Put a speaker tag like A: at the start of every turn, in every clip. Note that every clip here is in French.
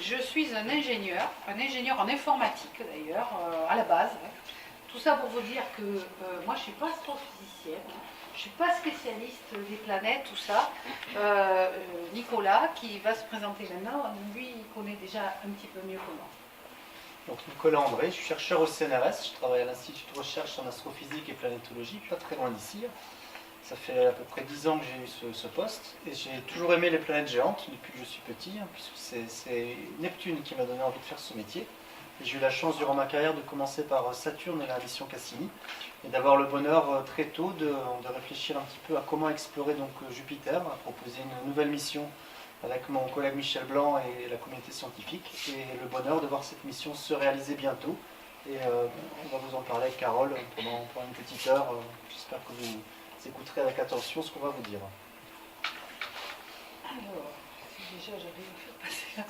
A: je suis un ingénieur en informatique d'ailleurs, à la base. Tout ça pour vous dire que moi je ne suis pas astrophysicienne, je ne suis pas spécialiste des planètes, tout ça. Nicolas, qui va se présenter maintenant, lui il connaît déjà un petit peu mieux que moi.
B: Donc Nicolas André, je suis chercheur au CNRS, je travaille à l'Institut de recherche en astrophysique et planétologie, pas très loin d'ici. Ça fait à peu près 10 ans que j'ai eu ce poste et j'ai toujours aimé les planètes géantes depuis que je suis petit, puisque c'est Neptune qui m'a donné envie de faire ce métier. J'ai eu la chance durant ma carrière de commencer par Saturne et la mission Cassini et d'avoir le bonheur très tôt de réfléchir un petit peu à comment explorer donc Jupiter, à proposer une nouvelle mission avec mon collègue Michel Blanc et la communauté scientifique, et le bonheur de voir cette mission se réaliser bientôt. Et on va vous en parler avec Carole pendant une petite heure. J'espère que vous écouterez avec attention ce qu'on va vous dire.
A: Alors, si déjà j'avais fait passer la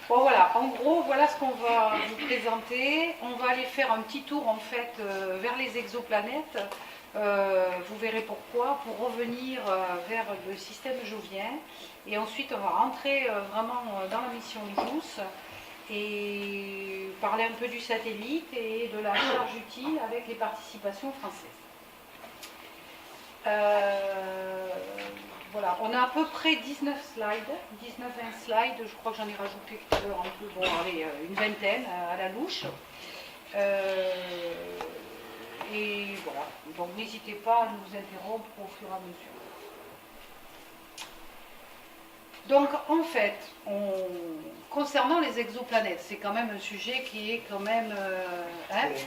A: bon voilà, en gros, voilà ce qu'on va vous présenter. On va aller faire un petit tour en fait vers les exoplanètes. Vous verrez pourquoi, pour revenir vers le système jovien. Et ensuite, on va rentrer vraiment dans la mission JUICE et parler un peu du satellite et de la charge utile avec les participations françaises. Voilà, on a à peu près 19 slides, 19-20 slides, je crois que j'en ai rajouté tout à l'heure un peu, bon allez, une vingtaine à la louche. Et voilà, donc n'hésitez pas à nous interrompre au fur et à mesure. Donc en fait, concernant les exoplanètes, c'est quand même un sujet qui est quand même...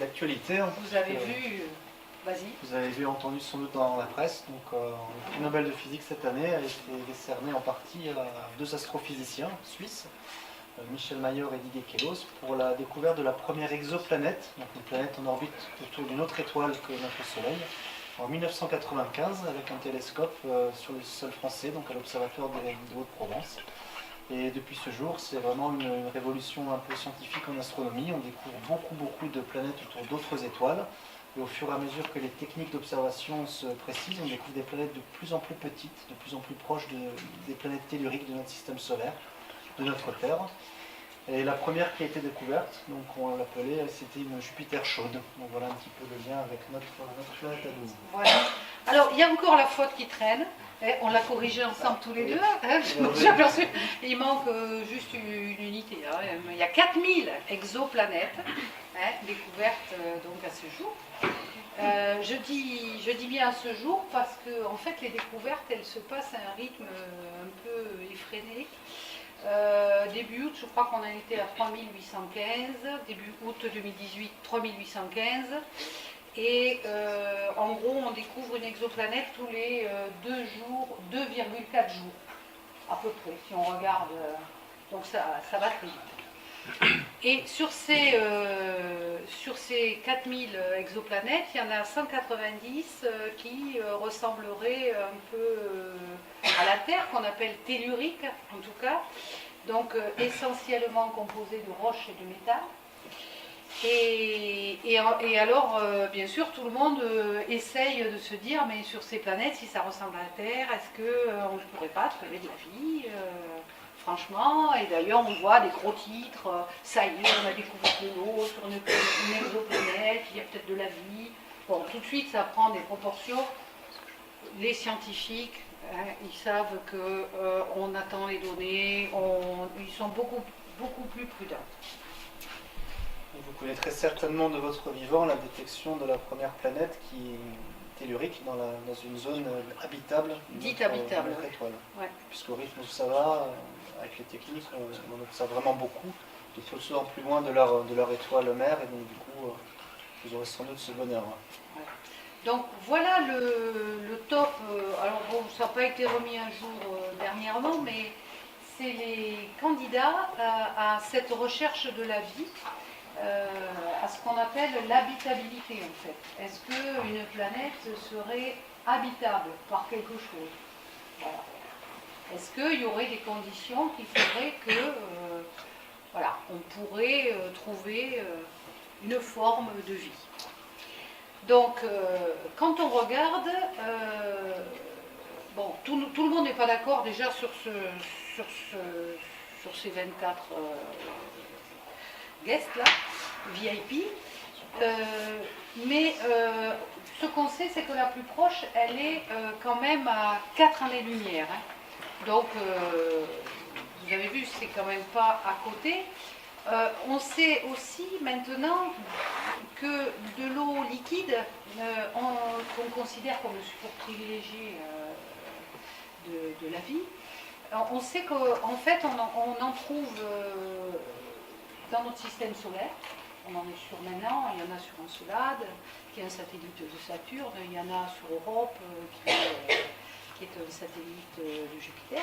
B: d'actualité.
A: Vous avez vu... Vas-y.
B: Vous avez entendu sans doute dans la presse, donc le prix Nobel de physique cette année a été décerné en partie à deux astrophysiciens suisses, Michel Mayor et Didier Queloz, pour la découverte de la première exoplanète, donc une planète en orbite autour d'une autre étoile que notre Soleil, en 1995 avec un télescope sur le sol français, donc à l'Observatoire de Haute-Provence. Et depuis ce jour, c'est vraiment une révolution un peu scientifique en astronomie. On découvre beaucoup de planètes autour d'autres étoiles. Et au fur et à mesure que les techniques d'observation se précisent, on découvre des planètes de plus en plus petites, de plus en plus proches des planètes telluriques de notre système solaire, de notre Terre. Et la première qui a été découverte, donc on l'appelait, c'était une Jupiter chaude. Donc voilà un petit peu le lien avec notre planète à nous.
A: Voilà. Alors il y a encore la faute qui traîne. On l'a corrigée ensemble tous les deux. J'ai aperçu. Il manque juste une unité. Hein. Il y a 4000 exoplanètes découvertes donc à ce jour. Je dis bien à ce jour parce que en fait les découvertes elles se passent à un rythme un peu effréné. Début août, je crois qu'on en était à 3815, début août 2018, 3815. Et en gros, on découvre une exoplanète tous les 2,4 jours, à peu près, si on regarde. Donc ça va très vite. Et sur ces 4000 exoplanètes, il y en a 190 qui ressembleraient un peu à la Terre, qu'on appelle telluriques en tout cas, donc essentiellement composées de roches et de métal. Et alors, bien sûr, tout le monde essaye de se dire, mais sur ces planètes, si ça ressemble à la Terre, est-ce qu'on ne pourrait pas trouver de la vie franchement, et d'ailleurs on voit des gros titres, ça y est, on a découvert de l'eau sur une exoplanète, il y a peut-être de la vie. Bon, tout de suite ça prend des proportions. Les scientifiques, ils savent qu'on attend les données, ils sont beaucoup plus prudents.
B: Vous connaîtrez certainement de votre vivant la détection de la première planète qui est tellurique dans une zone habitable.
A: Dite habitable.
B: Notre étoile.
A: Ouais.
B: Puisqu'au rythme où ça va, avec les techniques, on observe vraiment beaucoup de plus en plus loin de leur étoile mère, et donc du coup, vous aurez sans doute ce bonheur.
A: Ouais. Donc voilà le top. Alors bon, ça n'a pas été remis un jour dernièrement, mais c'est les candidats à cette recherche de la vie. À ce qu'on appelle l'habitabilité en fait. Est-ce qu'une planète serait habitable par quelque chose? Voilà. Est-ce qu'il y aurait des conditions qui feraient que voilà, on pourrait trouver une forme de vie? Donc quand on regarde, bon, tout le monde n'est pas d'accord déjà sur sur ces 24 guests là, VIP. Mais ce qu'on sait, c'est que la plus proche, elle est quand même à 4 années-lumière. Hein. Donc, vous avez vu, c'est quand même pas à côté. On sait aussi maintenant que de l'eau liquide, qu'on considère comme le support privilégié de la vie, on sait qu'en fait, on en trouve dans notre système solaire. On en est sûr maintenant, il y en a sur Encelade, qui est un satellite de Saturne, il y en a sur Europe, qui est un satellite de Jupiter,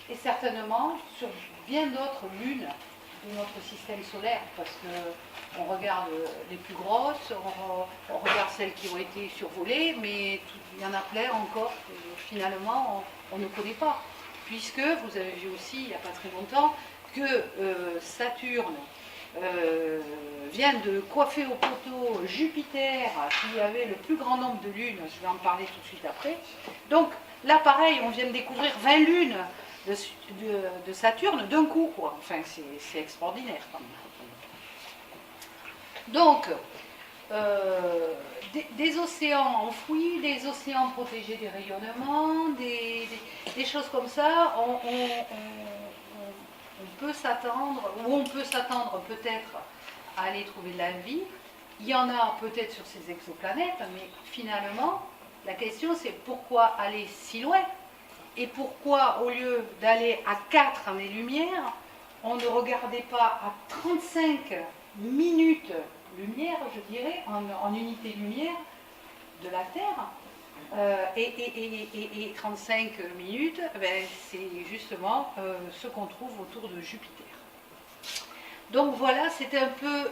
A: et certainement sur bien d'autres lunes de notre système solaire, parce qu'on regarde les plus grosses, on regarde celles qui ont été survolées, mais il y en a plein encore que finalement on ne connaît pas, puisque vous avez vu aussi il n'y a pas très longtemps que Saturne vient de coiffer au poteau Jupiter, qui avait le plus grand nombre de lunes, je vais en parler tout de suite après. Donc là pareil, on vient de découvrir 20 lunes de Saturne d'un coup, quoi. Enfin, c'est extraordinaire. Donc, des océans enfouis, des océans protégés des rayonnements, des choses comme ça, on peut s'attendre, ou on peut s'attendre peut-être à aller trouver de la vie. Il y en a peut-être sur ces exoplanètes, mais finalement, la question c'est pourquoi aller si loin? Et pourquoi, au lieu d'aller à 4 années-lumière, on ne regardait pas à 35 minutes lumière, je dirais, en unité lumière de la Terre, et 35 minutes, ben, c'est justement ce qu'on trouve autour de Jupiter. Donc voilà, c'était un peu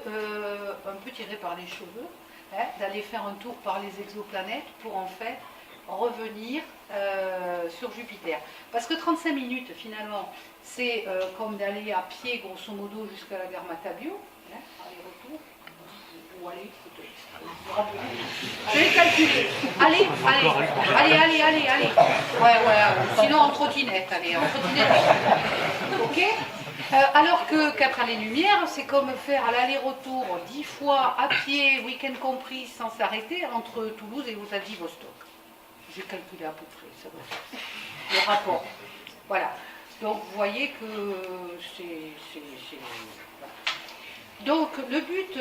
A: tiré par les cheveux, hein, d'aller faire un tour par les exoplanètes pour en fait revenir sur Jupiter. Parce que 35 minutes, finalement, c'est comme d'aller à pied, grosso modo, jusqu'à la gare Matabio, hein, aller-retour, ou aller, je vais calculer. Allez. Ouais, sinon en trottinette, allez, en trottinette. Ok. Alors que 4 années-lumière, c'est comme faire à l'aller-retour 10 fois à pied, week-end compris, sans s'arrêter, entre Toulouse et Vladivostok. J'ai calculé à peu près, ça va faire le rapport. Voilà. Donc vous voyez que c'est... Voilà. Donc le but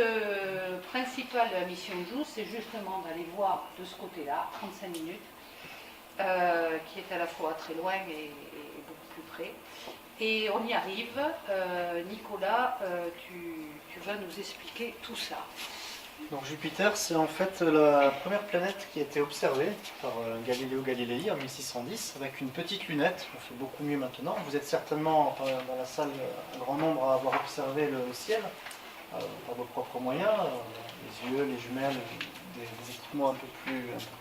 A: principal de la mission JUICE, c'est justement d'aller voir de ce côté-là, 35 minutes, qui est à la fois très loin et beaucoup plus près. Et on y arrive. Nicolas, tu vas nous expliquer tout ça.
B: Donc Jupiter, c'est en fait la première planète qui a été observée par Galileo Galilei en 1610 avec une petite lunette. On fait beaucoup mieux maintenant. Vous êtes certainement dans la salle un grand nombre à avoir observé le ciel par vos propres moyens, les yeux, les jumelles, des équipements un peu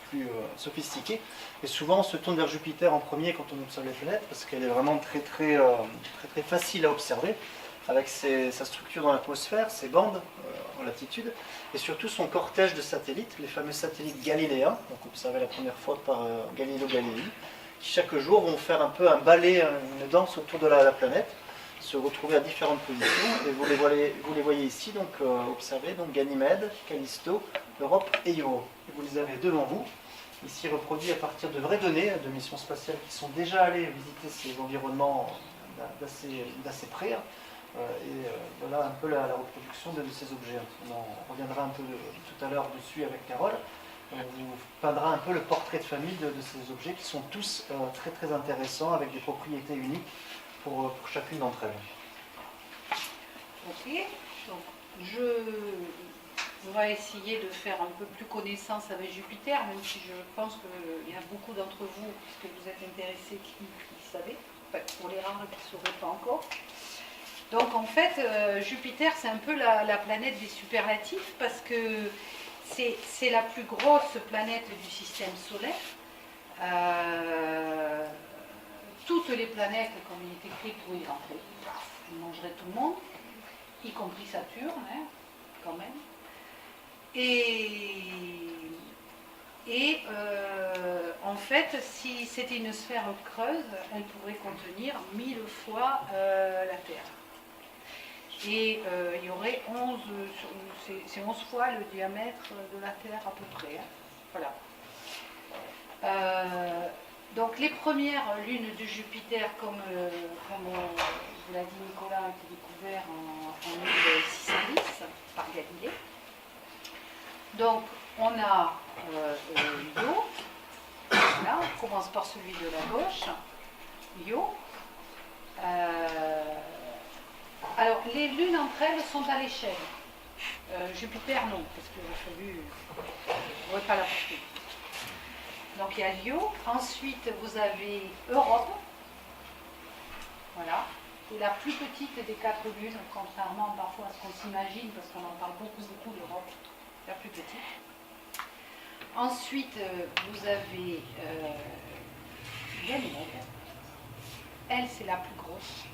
B: plus sophistiqués. Et souvent on se tourne vers Jupiter en premier quand on observe les planètes parce qu'elle est vraiment très facile à observer avec sa structure dans l'atmosphère, ses bandes en latitude, et surtout son cortège de satellites, les fameux satellites galiléens, donc observés la première fois par Galileo Galilei, qui chaque jour vont faire un peu un ballet, une danse autour de la planète, se retrouver à différentes positions, et vous les voyez ici, donc observés, donc Ganymède, Callisto, Europe et Io. Et vous les avez devant vous, ici reproduits à partir de vraies données de missions spatiales qui sont déjà allées visiter ces environnements d'assez près. Voilà un peu la reproduction de ces objets. On reviendra un peu tout à l'heure dessus avec Carole. On vous peindra un peu le portrait de famille de ces objets qui sont tous très intéressants avec des propriétés uniques pour chacune d'entre elles.
A: Ok, donc on va essayer de faire un peu plus connaissance avec Jupiter, même si je pense qu'il y a beaucoup d'entre vous, puisque vous êtes intéressés, qui savaient, enfin, pour les rares qui ne sauraient pas encore. Donc en fait, Jupiter, c'est un peu la planète des superlatifs parce que c'est la plus grosse planète du système solaire. Toutes les planètes, comme il est écrit, pourraient y rentrer. Ils mangeraient tout le monde, y compris Saturne, hein, quand même. Et Et en fait, si c'était une sphère creuse, elle pourrait contenir 1000 fois la Terre. Et il y aurait 11, c'est 11 fois le diamètre de la Terre à peu près. Hein. Voilà. Donc les premières lunes de Jupiter, comme vous l'a dit Nicolas, ont été découvertes en 1610 par Galilée. Donc on a Io, là, on commence par celui de la gauche, Io. Alors les lunes entre elles sont à l'échelle. Jupiter non, parce qu'il aurait fallu, on n'aurait pas la portée. Donc il y a Io, ensuite vous avez Europe, voilà, qui est la plus petite des 4 lunes, contrairement parfois à ce qu'on s'imagine, parce qu'on en parle beaucoup l'Europe, la plus petite. Ensuite vous avez Ganymède, elle c'est la plus grosse,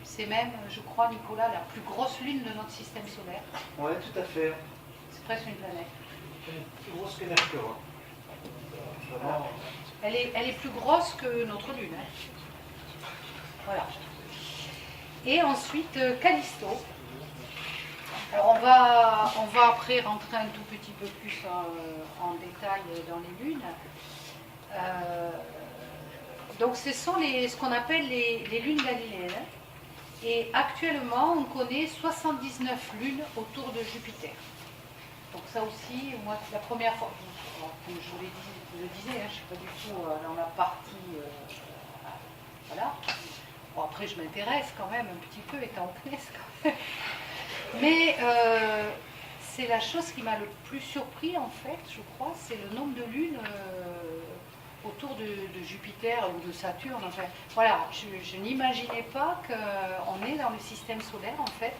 A: c'est même, je crois Nicolas, la plus grosse lune de notre système solaire.
B: Oui, tout à fait.
A: C'est presque une planète.
B: Plus grosse que Mercure.
A: Voilà. Elle est plus grosse que notre Lune. Hein. Voilà. Et ensuite, Callisto. Alors on va après rentrer un tout petit peu plus en détail dans les lunes. Donc ce sont ce qu'on appelle les lunes galiléennes. Et actuellement, on connaît 79 lunes autour de Jupiter. Donc ça aussi, moi, la première fois, comme je vous le disais, hein, je ne suis pas du tout dans la partie... voilà. Bon, après, je m'intéresse quand même un petit peu, étant au CNES quand même. Mais c'est la chose qui m'a le plus surpris, en fait, je crois, c'est le nombre de lunes autour de Jupiter ou de Saturne. Enfin, voilà, je n'imaginais pas qu'on est dans le système solaire, en fait,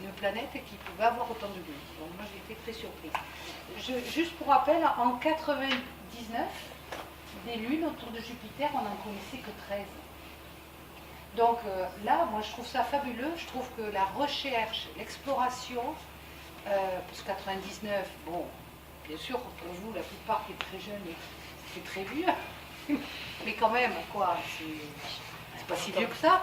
A: une planète qui pouvait avoir autant de lunes. Donc moi, j'ai été très surprise. Juste pour rappel, en 99, des lunes autour de Jupiter, on n'en connaissait que 13. Donc là, moi, je trouve ça fabuleux. Je trouve que la recherche, l'exploration, parce que 99, bon, bien sûr, pour vous, la plupart qui est très jeune, c'est très vieux. Mais quand même, quoi, c'est pas si vieux que ça.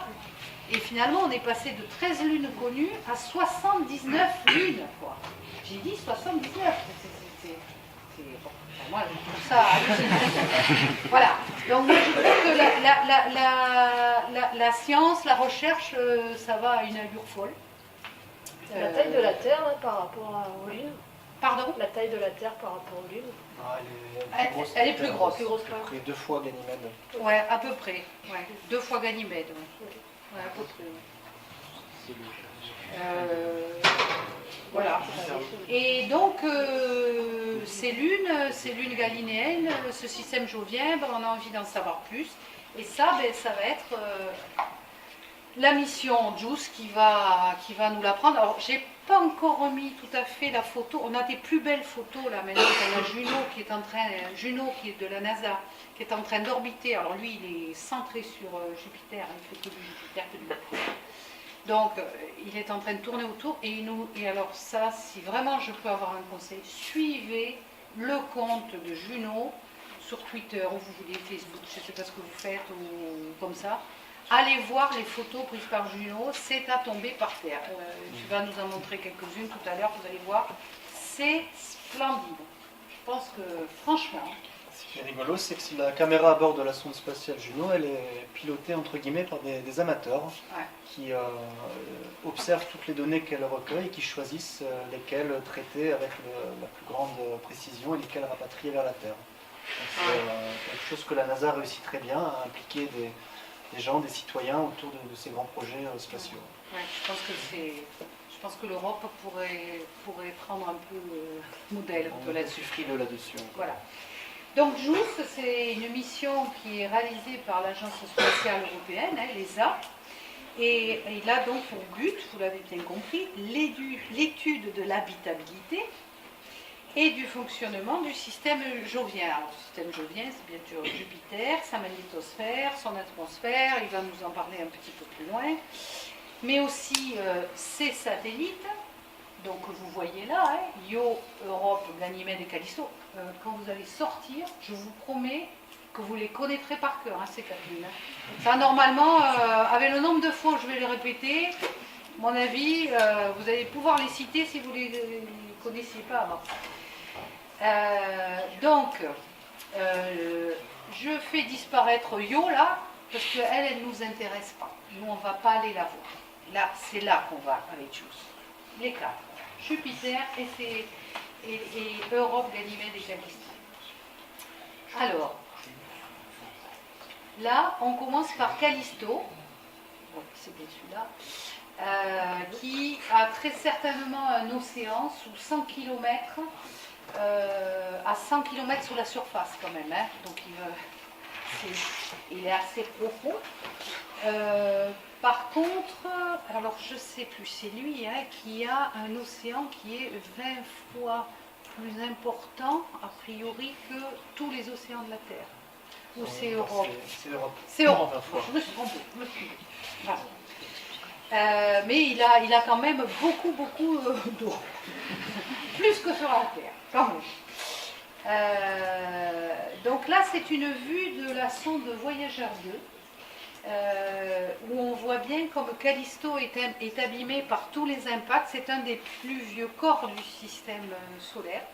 A: Et finalement, on est passé de 13 lunes connues à 79 lunes, quoi. J'ai dit 79. Bon, moi, je trouve ça hallucinant. Voilà. Donc, moi, je trouve que la science, la recherche, ça va à une allure folle.
C: La taille de la Terre hein, par rapport aux lunes.
A: Pardon ?
C: La taille de la Terre par rapport aux lunes.
B: Ah,
A: elle est plus grosse.
C: Plus grosse
B: à peu près 2 fois Ganymède.
A: Ouais, à peu près. Ouais. 2 fois Ganymède. Ouais, à peu près. Voilà. Et donc, ces lunes galiléennes, ce système jovien, ben, on a envie d'en savoir plus. Et ça, ben, ça va être la mission JUICE qui va nous l'apprendre. Alors, j'ai pas encore remis tout à fait la photo. On a des plus belles photos là maintenant. On a Juno qui est de la NASA, qui est en train d'orbiter. Alors lui, il est centré sur Jupiter. Il fait que du Jupiter, que du Mercure. Donc, il est en train de tourner autour. Et alors ça, si vraiment je peux avoir un conseil, suivez le compte de Juno sur Twitter ou vous voulez Facebook. Je ne sais pas ce que vous faites ou comme ça. Allez voir les photos prises par Juno, c'est à tomber par terre. Tu vas nous en montrer quelques-unes tout à l'heure, vous allez voir. C'est splendide. Je pense que, franchement...
B: Ce qui est rigolo, c'est que la caméra à bord de la sonde spatiale Juno, elle est pilotée, entre guillemets, par des amateurs qui observent toutes les données qu'elle recueille et qui choisissent lesquelles traiter avec la plus grande précision et lesquelles rapatrier vers la Terre. C'est quelque chose que la NASA réussit très bien à impliquer des gens, des citoyens autour de ces grands projets spatiaux.
A: Ouais, je pense que l'Europe pourrait prendre un peu modèle
B: là-dessus. Frileux là-dessus.
A: Voilà. Donc JUICE, c'est une mission qui est réalisée par l'Agence spatiale européenne, l'ESA, et il a donc pour but, vous l'avez bien compris, l'étude de l'habitabilité et du fonctionnement du système jovien. Alors, le système jovien, c'est bien sûr Jupiter, sa magnétosphère, son atmosphère, il va nous en parler un petit peu plus loin, mais aussi ses satellites Donc vous voyez là, hein, Io, Europe, Ganymède et Callisto. Quand vous allez sortir, je vous promets que vous les connaîtrez par cœur, hein, ces 4000. Hein. Ça, normalement, avec le nombre de fois où je vais les répéter, à mon avis, vous allez pouvoir les citer si vous ne les connaissiez pas avant. Je fais disparaître Io là, parce qu'elle ne nous intéresse pas. Nous, on ne va pas aller la voir. Là, c'est là qu'on va avec Juice. Les quatre. Jupiter et Europe, Ganymède et Callisto. Alors, là, on commence par Callisto, bon, c'est bien celui-là, qui a très certainement un océan sous 100 km, à 100 km sous la surface quand même, hein, donc il est assez profond. Par contre, alors je ne sais plus, c'est lui hein, qui a un océan qui est 20 fois plus important, a priori, que tous les océans de la Terre. Ou c'est Europe?
B: C'est Europe.
A: C'est Europe.
B: 20 fois.
A: Je me suis trompée. Voilà. Mais il a quand même beaucoup d'eau. Plus que sur la Terre, quand même. Donc là, c'est une vue de la sonde Voyager 2. Où on voit bien comme Callisto est abîmé par tous les impacts. C'est un des plus vieux corps du système solaire.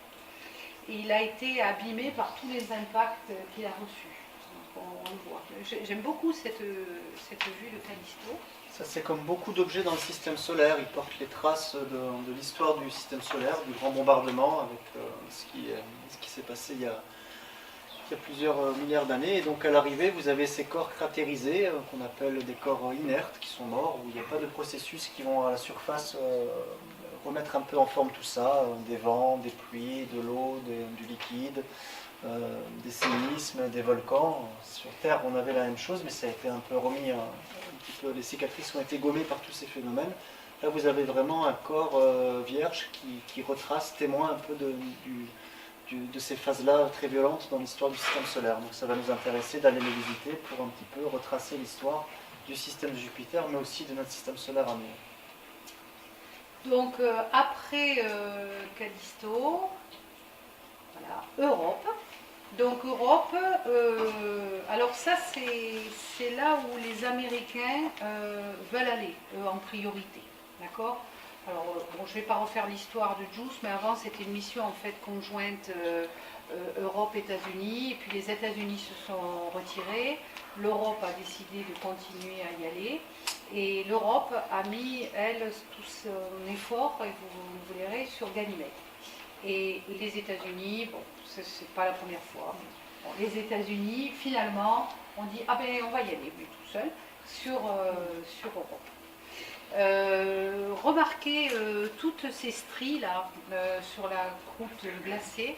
A: Et il a été abîmé par tous les impacts qu'il a reçus. Donc on le voit. J'aime beaucoup cette vue de Callisto.
B: Ça, c'est comme beaucoup d'objets dans le système solaire. Ils portent les traces de l'histoire du système solaire, du grand bombardement, avec ce qui s'est passé il y a plusieurs milliards d'années. Et donc à l'arrivée, vous avez ces corps cratérisés, qu'on appelle des corps inertes, qui sont morts, où il n'y a pas de processus qui vont à la surface remettre un peu en forme tout ça, des vents, des pluies, de l'eau, du liquide, des séismes, des volcans. Sur Terre, on avait la même chose, mais ça a été un peu remis, un petit peu, les cicatrices ont été gommées par tous ces phénomènes. Là, vous avez vraiment un corps vierge qui retrace, témoin un peu de ces phases-là très violentes dans l'histoire du système solaire. Donc ça va nous intéresser d'aller les visiter pour un petit peu retracer l'histoire du système de Jupiter, mais aussi de notre système solaire à nous.
A: Donc après Callisto, voilà, Europe. Donc Europe, alors ça c'est là où les Américains veulent aller en priorité, d'accord? Alors bon, je ne vais pas refaire l'histoire de Juice, mais avant c'était une mission en fait conjointe Europe-États-Unis, et puis les États-Unis se sont retirés, l'Europe a décidé de continuer à y aller, et l'Europe a mis elle tout son effort, et vous verrez, sur Ganymède. Et les États-Unis, bon, c'est pas la première fois, mais bon, les États-Unis, finalement, on dit ah ben on va y aller, lui tout seul, sur Europe. Remarquez toutes ces stries là sur la croûte glacée.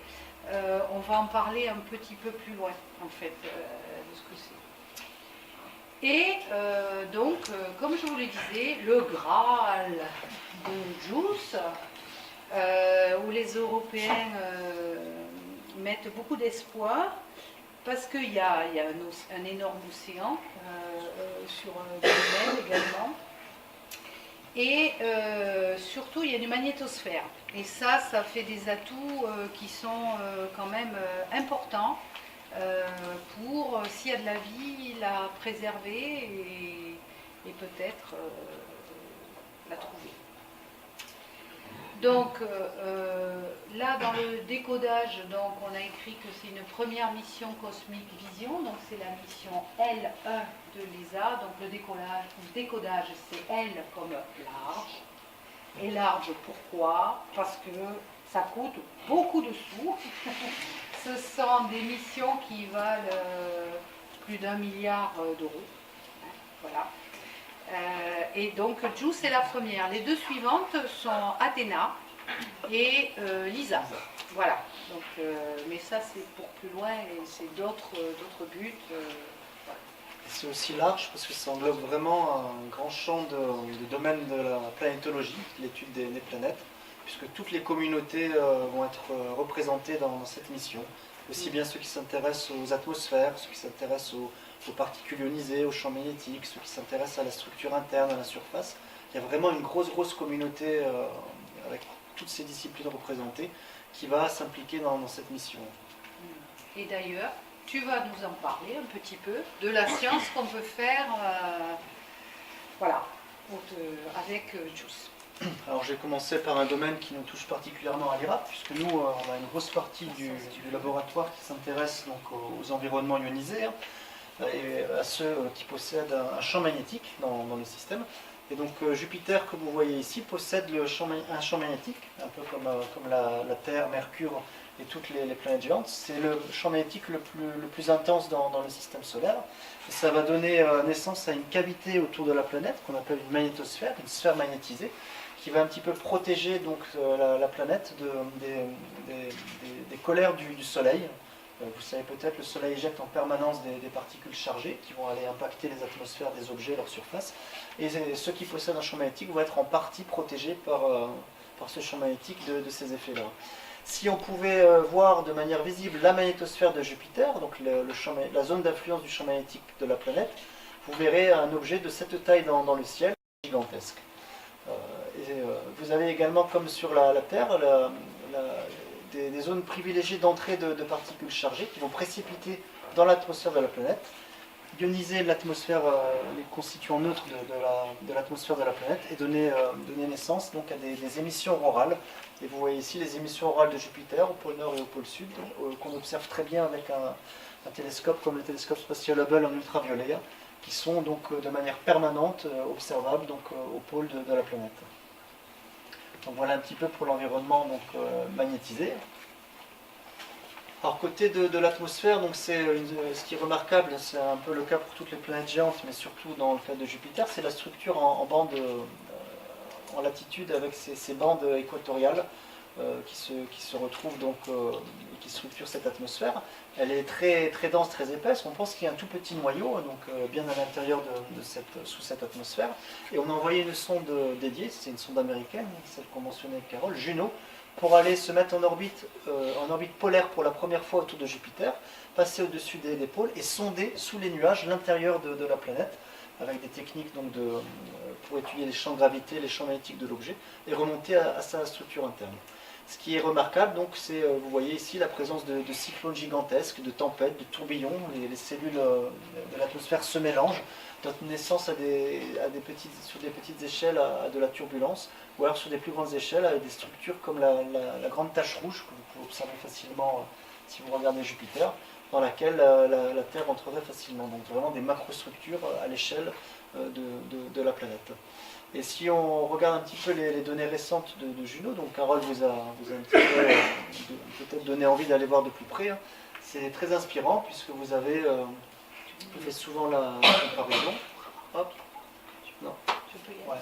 A: On va en parler un petit peu plus loin en fait de ce que c'est. Et donc, comme je vous le disais, le Graal de Juice, où les Européens mettent beaucoup d'espoir, parce qu'il y a un énorme océan sur Ganymède également. Et surtout, il y a une magnétosphère. Et ça fait des atouts qui sont quand même importants pour, s'il y a de la vie, la préserver et peut-être la trouver. Donc là, dans le décodage, donc, on a écrit que c'est une première mission cosmique vision, donc c'est la mission L1 de l'ESA. Donc le décodage c'est L comme large. Et large pourquoi? Parce que ça coûte beaucoup de sous. Ce sont des missions qui valent plus d'1 milliard d'euros. Voilà. Et donc Juice c'est la première. Les deux suivantes sont Athéna et Lisa. Voilà. Donc, mais ça c'est pour plus loin et c'est d'autres buts. Voilà.
B: C'est aussi large parce que ça englobe vraiment un grand champ de domaine de la planétologie, l'étude des planètes, puisque toutes les communautés vont être représentées dans cette mission. Aussi bien ceux qui s'intéressent aux atmosphères, ceux qui s'intéressent aux particules ionisées, aux champs magnétiques, ceux qui s'intéressent à la structure interne, à la surface. Il y a vraiment une grosse communauté avec toutes ces disciplines représentées, qui va s'impliquer dans cette mission.
A: Et d'ailleurs, tu vas nous en parler un petit peu de la science qu'on peut faire avec JUICE.
B: Alors j'ai commencé par un domaine qui nous touche particulièrement à l'IRAP, puisque nous, on a une grosse partie du laboratoire qui s'intéresse donc aux environnements ionisés, et à ceux qui possèdent un champ magnétique dans le système. Et donc Jupiter, que vous voyez ici, possède un champ magnétique, un peu comme la Terre, Mercure et toutes les planètes géantes. C'est le champ magnétique le plus intense dans le système solaire. Et ça va donner naissance à une cavité autour de la planète qu'on appelle une magnétosphère, une sphère magnétisée, qui va un petit peu protéger donc, la planète des colères du Soleil. Vous savez peut-être, le Soleil éjecte en permanence des particules chargées qui vont aller impacter les atmosphères des objets et leur surface. Et ceux qui possèdent un champ magnétique vont être en partie protégés par ce champ magnétique de ces effets-là. Si on pouvait voir de manière visible la magnétosphère de Jupiter, donc la zone d'influence du champ magnétique de la planète, vous verrez un objet de cette taille dans le ciel, gigantesque. Vous avez également, comme sur la Terre, des zones privilégiées d'entrée de particules chargées qui vont précipiter dans l'atmosphère de la planète, ioniser l'atmosphère, les constituants neutres de l'atmosphère de la planète et donner naissance donc, à des émissions aurorales. Et vous voyez ici les émissions aurorales de Jupiter au pôle nord et au pôle sud, qu'on observe très bien avec un télescope comme le télescope spatial Hubble en ultraviolet, qui sont donc de manière permanente observables donc, au pôle de la planète. Donc voilà un petit peu pour l'environnement magnétisé. Alors côté de l'atmosphère, donc ce qui est remarquable, c'est un peu le cas pour toutes les planètes géantes, mais surtout dans le cas de Jupiter, c'est la structure en bande, en latitude avec ces bandes équatoriales qui se retrouvent donc et qui structurent cette atmosphère. Elle est très, très dense, très épaisse. On pense qu'il y a un tout petit noyau, donc bien à l'intérieur sous cette atmosphère. Et on a envoyé une sonde dédiée, c'est une sonde américaine, celle qu'on mentionnait avec Carole, Juno, pour aller se mettre en orbite polaire pour la première fois autour de Jupiter, passer au-dessus des pôles et sonder sous les nuages l'intérieur de la planète, avec des techniques donc pour étudier les champs de gravité, les champs magnétiques de l'objet, et remonter à sa structure interne. Ce qui est remarquable, donc, c'est, vous voyez ici, la présence de cyclones gigantesques, de tempêtes, de tourbillons. Les cellules de l'atmosphère se mélangent, donnent naissance sur des petites échelles à de la turbulence, ou alors sur des plus grandes échelles avec des structures comme la grande tache rouge, que vous pouvez observer facilement si vous regardez Jupiter, dans laquelle la Terre entrerait facilement. Donc vraiment des macrostructures à l'échelle de la planète. Et si on regarde un petit peu les données récentes de Juno, donc Carole vous a un petit peu peut-être donné envie d'aller voir de plus près, hein. C'est très inspirant puisque vous avez, on fait souvent la comparaison. Hop, non, ouais,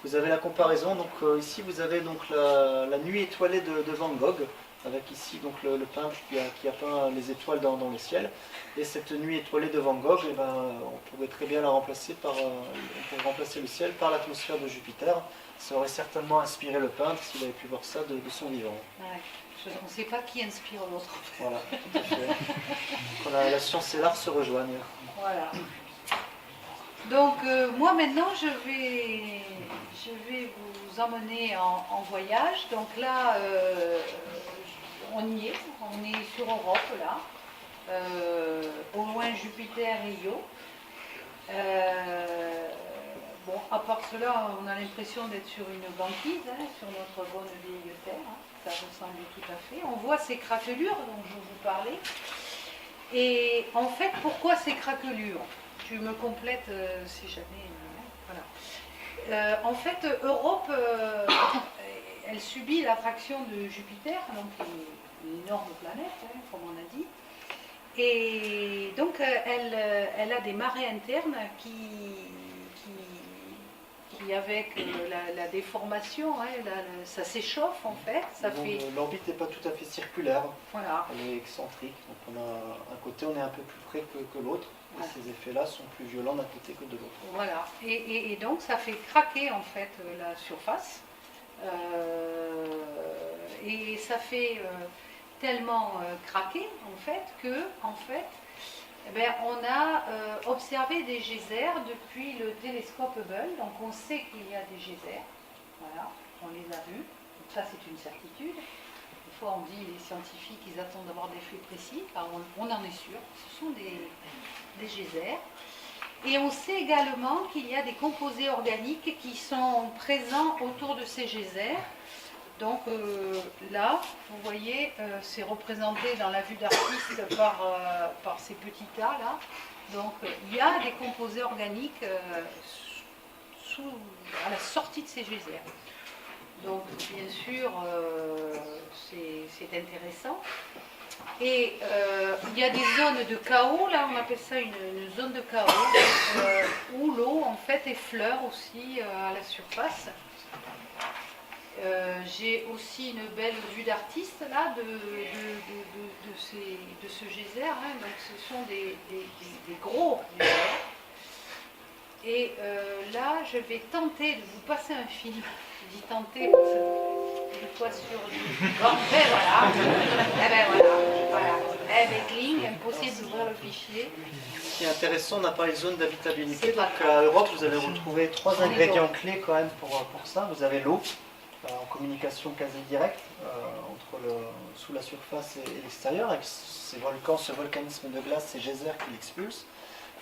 B: vous avez la comparaison, donc ici vous avez donc la nuit étoilée de Van Gogh, avec ici donc le peintre qui a peint les étoiles dans le ciel. Et cette nuit étoilée de Van Gogh, eh ben, on pourrait très bien la remplacer on pourrait remplacer le ciel par l'atmosphère de Jupiter. Ça aurait certainement inspiré le peintre s'il avait pu voir ça de son vivant.
A: Ouais. On ne sait pas qui inspire l'autre.
B: Voilà, tout à fait. Quand la science et l'art se rejoignent.
A: Voilà. Donc moi maintenant je vais vous emmener en voyage. Donc là on y est, on est sur Europe là, au loin Jupiter et Io. Bon, à part cela, on a l'impression d'être sur une banquise, hein, sur notre bonne vieille Terre, hein, ça ressemble tout à fait. On voit ces craquelures dont je vous parlais. Et en fait, pourquoi ces craquelures? Tu me complètes si jamais. Voilà. En fait, Europe, elle subit l'attraction de Jupiter, donc une énorme planète, hein, comme on a dit. Et donc, elle a des marées internes qui avec la déformation, hein, ça s'échauffe en fait.
B: L'orbite n'est pas tout à fait circulaire,
A: voilà.
B: Elle est excentrique. Donc on a un côté, on est un peu plus près que l'autre. Et ces effets-là sont plus violents d'un côté que de l'autre.
A: Voilà. Et donc ça fait craquer en fait la surface. Et ça fait tellement craquer en fait que eh bien, on a observé des geysers depuis le télescope Hubble, donc on sait qu'il y a des geysers. Voilà, on les a vus. Donc ça, c'est une certitude. Des fois, on dit les scientifiques, ils attendent d'avoir des faits précis. Alors, on en est sûr. Ce sont des geysers. Et on sait également qu'il y a des composés organiques qui sont présents autour de ces geysers. Donc là, vous voyez, c'est représenté dans la vue d'artiste par ces petits tas là. Donc il y a des composés organiques à la sortie de ces geysers. Donc bien sûr, c'est intéressant. Et il y a des zones de chaos, là on appelle ça une zone de chaos, où l'eau en fait effleure aussi à la surface. J'ai aussi une belle vue d'artiste là de ce geyser, hein. Donc ce sont des gros geysers. Et là je vais tenter de vous passer un film. Je dis tenter parce que une fois sur deux. Bon, ben voilà. Eh ben voilà. Eh ben cling, impossible d'ouvrir le fichier.
B: Ce qui est intéressant, on a parlé de zone d'habitabilité.
A: C'est pas
B: Donc à Europe, vous allez retrouver trois ingrédients clés quand même pour ça. Vous avez l'eau, en communication quasi directe sous la surface et l'extérieur, avec ces volcans, ce volcanisme de glace, ces geysers qui l'expulsent.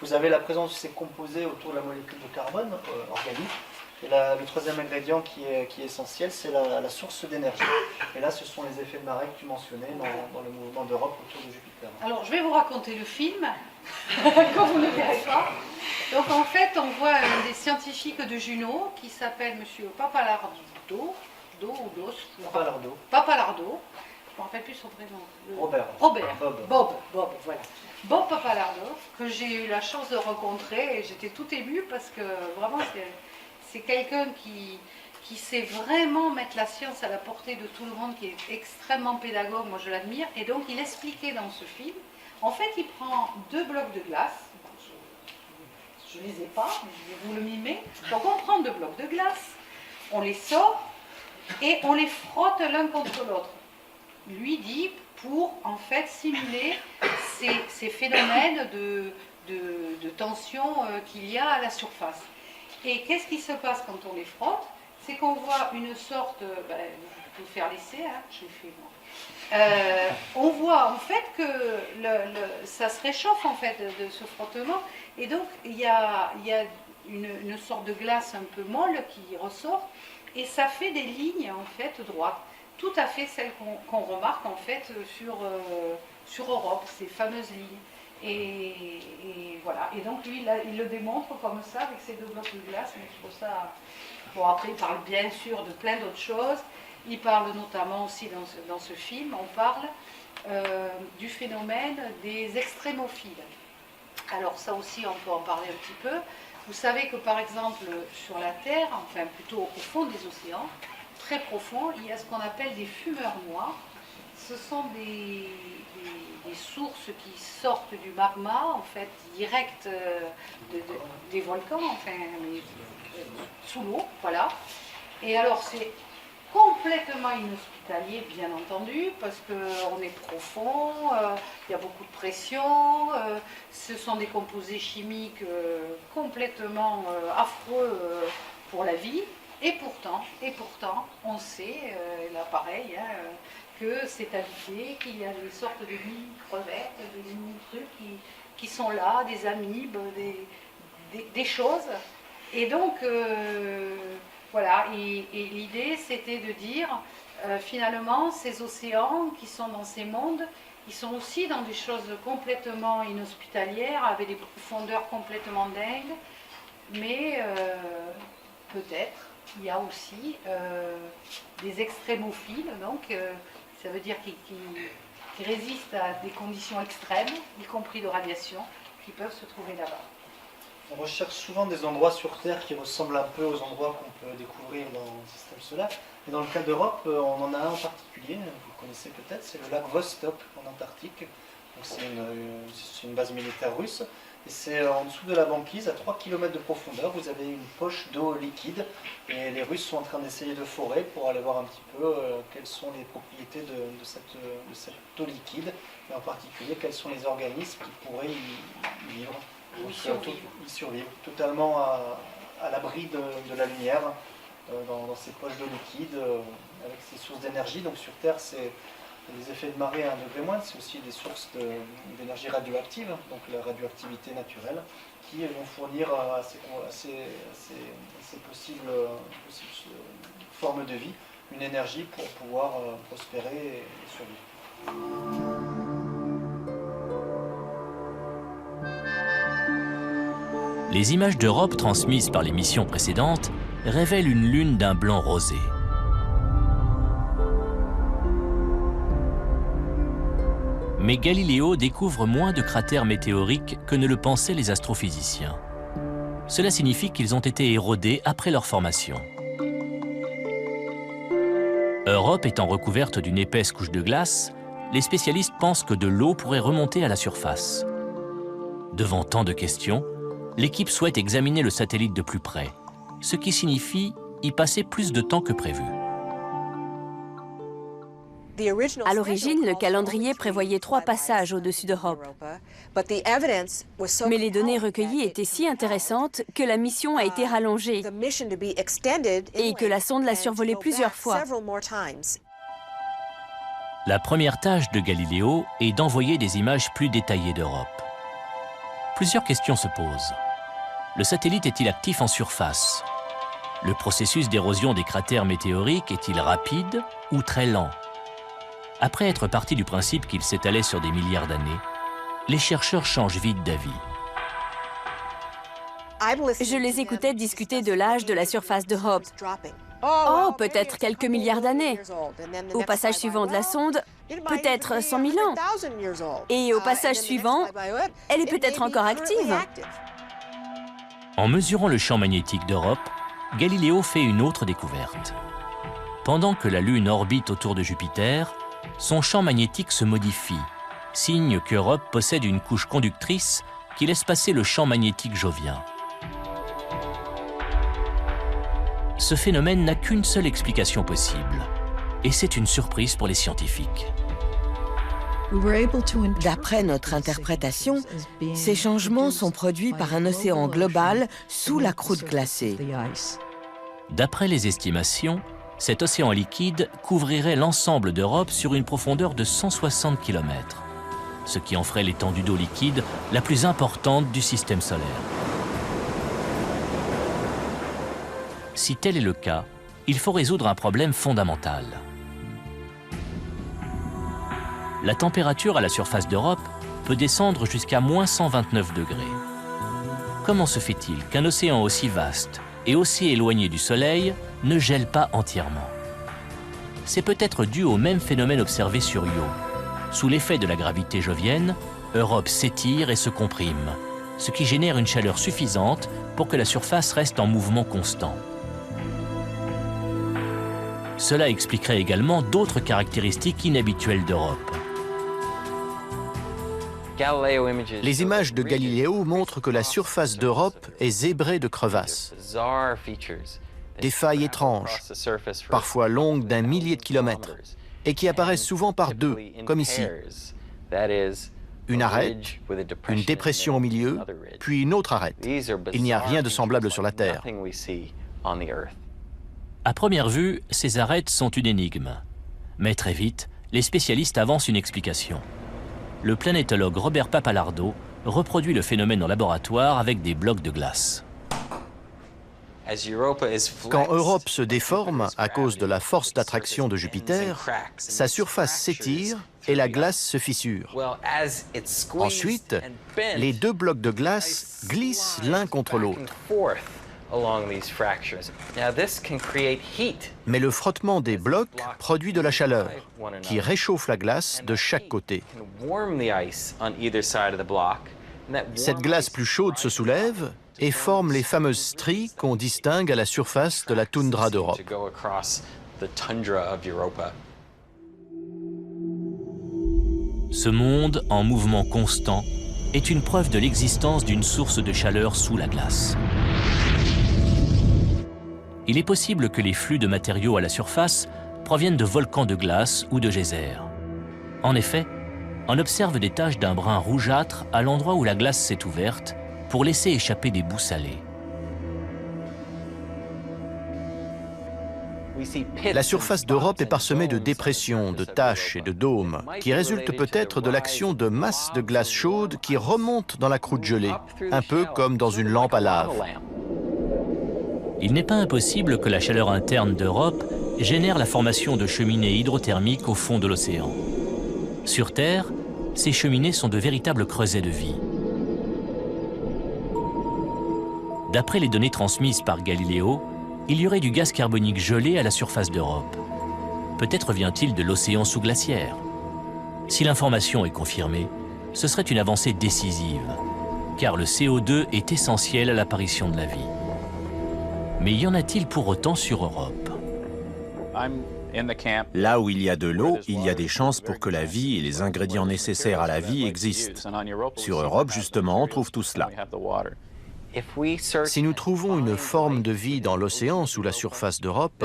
B: Vous avez la présence de ces composés autour de la molécule de carbone organique. Et le troisième ingrédient qui est essentiel, c'est la source d'énergie. Et là, ce sont les effets de marée que tu mentionnais dans le mouvement d'Europe autour de Jupiter.
A: Alors, je vais vous raconter le film, quand vous ne verrez pas. Donc, en fait, on voit un des scientifiques de Juno qui s'appelle M. Papalardo. Papalardo. Je ne me rappelle plus son prénom.
B: Robert.
A: Bob, voilà. Bob Papalardo, que j'ai eu la chance de rencontrer, et j'étais tout émue parce que vraiment, c'est quelqu'un qui sait vraiment mettre la science à la portée de tout le monde, qui est extrêmement pédagogue, moi je l'admire. Et donc il expliquait dans ce film, en fait il prend 2 blocs de glace, je ne les ai pas, mais je vais vous le mimer. Donc on prend 2 blocs de glace, on les sort et on les frotte l'un contre l'autre. Lui dit pour en fait simuler ces phénomènes de tension qu'il y a à la surface. Et qu'est-ce qui se passe quand on les frotte? C'est qu'on voit une sorte, vous pouvez faire l'essai, hein, je l'ai fait moi. On voit en fait que ça se réchauffe en fait de ce frottement, et donc il y a une sorte de glace un peu molle qui ressort, et ça fait des lignes en fait droites, tout à fait celles qu'on remarque en fait sur Europe, ces fameuses lignes. Et voilà. Et donc lui, il le démontre comme ça avec ces 2 blocs de glace. Mais je trouve ça. Bon, après, il parle bien sûr de plein d'autres choses. Il parle notamment aussi dans ce film, on parle du phénomène des extrémophiles. Alors ça aussi, on peut en parler un petit peu. Vous savez que par exemple sur la Terre, enfin plutôt au fond des océans, très profond, il y a ce qu'on appelle des fumeurs noirs. Ce sont des sources qui sortent du magma, en fait, direct des volcans, enfin, sous l'eau, voilà. Et alors, c'est complètement inhospitalier, bien entendu, parce qu'on est profond, il y a beaucoup de pression, ce sont des composés chimiques complètement affreux pour la vie, et pourtant, on sait, là pareil, hein, que c'est habité, qu'il y a des sortes de mini-crevettes, des mini-trucs qui sont là, des amibes, des choses. Et donc, voilà, et l'idée c'était de dire, finalement, ces océans qui sont dans ces mondes, ils sont aussi dans des choses complètement inhospitalières, avec des profondeurs complètement dingues, mais peut-être il y a aussi des extrémophiles, donc ça veut dire qui résistent à des conditions extrêmes, y compris de radiation, qui peuvent se trouver là-bas.
B: On recherche souvent des endroits sur Terre qui ressemblent un peu aux endroits qu'on peut découvrir dans le système solaire. Et dans le cas d'Europe, on en a un en particulier, vous connaissez peut-être, c'est le lac Vostok en Antarctique. C'est une base militaire russe. Et c'est en dessous de la banquise, à 3 km de profondeur, vous avez une poche d'eau liquide. Et les Russes sont en train d'essayer de forer pour aller voir un petit peu quelles sont les propriétés de cette eau liquide. Et en particulier, quels sont les organismes qui pourraient y vivre.
A: Ils survivent.
B: Ils survivent, totalement à l'abri de la lumière. dans ces poches de liquide avec ces sources d'énergie. Donc sur Terre, c'est les effets de marée à 1 degré moins, c'est aussi des sources d'énergie radioactive, donc la radioactivité naturelle, qui vont fournir à ces possibles formes de vie une énergie pour pouvoir prospérer et survivre.
D: Les images d'Europe transmises par les missions précédentes révèlent une lune d'un blanc rosé. Mais Galiléo découvre moins de cratères météoriques que ne le pensaient les astrophysiciens. Cela signifie qu'ils ont été érodés après leur formation. Europe étant recouverte d'une épaisse couche de glace, les spécialistes pensent que de l'eau pourrait remonter à la surface. Devant tant de questions, l'équipe souhaite examiner le satellite de plus près, ce qui signifie y passer plus de temps que prévu.
E: À l'origine, le calendrier prévoyait 3 passages au-dessus d'Europe. Mais les données recueillies étaient si intéressantes que la mission a été rallongée et que la sonde l'a survolée plusieurs fois.
D: La première tâche de Galiléo est d'envoyer des images plus détaillées d'Europe. Plusieurs questions se posent. Le satellite est-il actif en surface? Le processus d'érosion des cratères météoriques est-il rapide ou très lent? Après être partis du principe qu'il s'étalait sur des milliards d'années, les chercheurs changent vite d'avis.
E: Je les écoutais discuter de l'âge de la surface d'Europe. Oh, peut-être quelques milliards d'années. Au passage suivant de la sonde, peut-être 100 000 ans. Et au passage suivant, elle est peut-être encore active.
D: En mesurant le champ magnétique d'Europe, Galiléo fait une autre découverte. Pendant que la Lune orbite autour de Jupiter, son champ magnétique se modifie, signe qu'Europe possède une couche conductrice qui laisse passer le champ magnétique jovien. Ce phénomène n'a qu'une seule explication possible, et c'est une surprise pour les scientifiques.
F: D'après notre interprétation, ces changements sont produits par un océan global sous la croûte glacée.
D: D'après les estimations, cet océan liquide couvrirait l'ensemble d'Europe sur une profondeur de 160 km, ce qui en ferait l'étendue d'eau liquide la plus importante du système solaire. Si tel est le cas, il faut résoudre un problème fondamental. La température à la surface d'Europe peut descendre jusqu'à moins 129 degrés. Comment se fait-il qu'un océan aussi vaste et aussi éloigné du Soleil ne gèle pas entièrement? C'est peut-être dû au même phénomène observé sur Io. Sous l'effet de la gravité jovienne, Europe s'étire et se comprime, ce qui génère une chaleur suffisante pour que la surface reste en mouvement constant. Cela expliquerait également d'autres caractéristiques inhabituelles d'Europe.
G: Les images de Galiléo montrent que la surface d'Europe est zébrée de crevasses. Des failles étranges, parfois longues d'1 millier de kilomètres, et qui apparaissent souvent par deux, comme ici. Une arête, une dépression au milieu, puis une autre arête. Il n'y a rien de semblable sur la Terre.
D: À première vue, ces arêtes sont une énigme. Mais très vite, les spécialistes avancent une explication. Le planétologue Robert Pappalardo reproduit le phénomène en laboratoire avec des blocs de glace.
G: Quand Europe se déforme à cause de la force d'attraction de Jupiter, sa surface s'étire et la glace se fissure. Ensuite, les deux blocs de glace glissent l'un contre l'autre. Mais le frottement des blocs produit de la chaleur, qui réchauffe la glace de chaque côté. Cette glace plus chaude se soulève et forme les fameuses stries qu'on distingue à la surface de la toundra d'Europe.
D: Ce monde en mouvement constant est une preuve de l'existence d'une source de chaleur sous la glace. Il est possible que les flux de matériaux à la surface proviennent de volcans de glace ou de geysers. En effet, on observe des taches d'un brun rougeâtre à l'endroit où la glace s'est ouverte pour laisser échapper des boues salées.
G: La surface d'Europe est parsemée de dépressions, de taches et de dômes, qui résultent peut-être de l'action de masses de glace chaude qui remontent dans la croûte gelée, un peu comme dans une lampe à lave.
D: Il n'est pas impossible que la chaleur interne d'Europe génère la formation de cheminées hydrothermiques au fond de l'océan. Sur Terre, ces cheminées sont de véritables creusets de vie. D'après les données transmises par Galiléo, il y aurait du gaz carbonique gelé à la surface d'Europe. Peut-être vient-il de l'océan sous-glaciaire. Si l'information est confirmée, ce serait une avancée décisive, car le CO2 est essentiel à l'apparition de la vie. Mais y en a-t-il pour autant sur Europe?
H: Là où il y a de l'eau, il y a des chances pour que la vie et les ingrédients nécessaires à la vie existent. Sur Europe, justement, on trouve tout cela.
G: Si nous trouvons une forme de vie dans l'océan sous la surface d'Europe,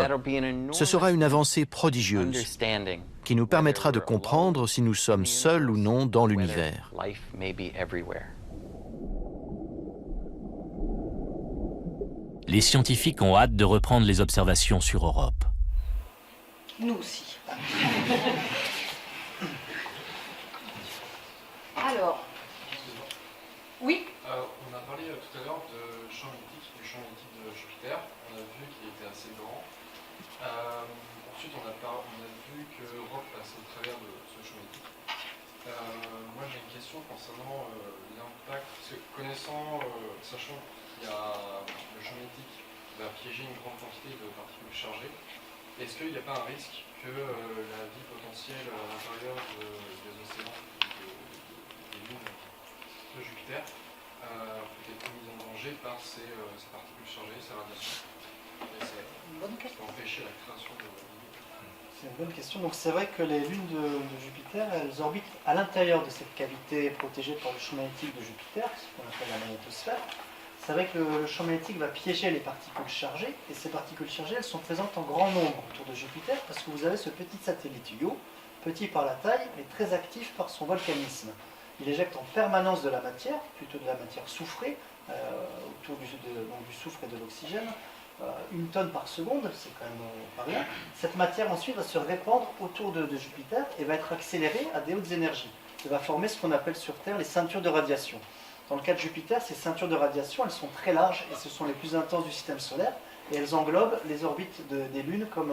G: ce sera une avancée prodigieuse qui nous permettra de comprendre si nous sommes seuls ou non dans l'univers.
D: Les scientifiques ont hâte de reprendre les observations sur Europe.
A: Nous aussi. Alors, oui.
I: On a parlé tout à l'heure du champ magnétique de Jupiter. On a vu qu'il était assez grand. Ensuite, on a vu que Europe passait au travers de ce champ magnétique. Moi, j'ai une question concernant l'impact. Parce que sachant qu'il y a le champ magnétique qui va piéger une grande quantité de particules chargées, est-ce qu'il n'y a pas un risque que la vie potentielle à l'intérieur des océans, des lunes de Jupiter, peut être mise en danger par ces particules chargées, ces radiations? Et ça peut empêcher la création de vie.
B: C'est une bonne question. Donc c'est vrai que les lunes de Jupiter, elles orbitent à l'intérieur de cette cavité protégée par le champ magnétique de Jupiter, ce qu'on appelle la magnétosphère. C'est vrai que le champ magnétique va piéger les particules chargées, et ces particules chargées, elles sont présentes en grand nombre autour de Jupiter, parce que vous avez ce petit satellite Io, petit par la taille, mais très actif par son volcanisme. Il éjecte en permanence de la matière, plutôt de la matière soufrée, autour du soufre et de l'oxygène, 1 tonne par seconde, c'est quand même pas rien. Cette matière ensuite va se répandre autour de Jupiter et va être accélérée à des hautes énergies. Elle va former ce qu'on appelle sur Terre les ceintures de radiation. Dans le cas de Jupiter, ces ceintures de radiation, elles sont très larges et ce sont les plus intenses du système solaire, et elles englobent les orbites des lunes comme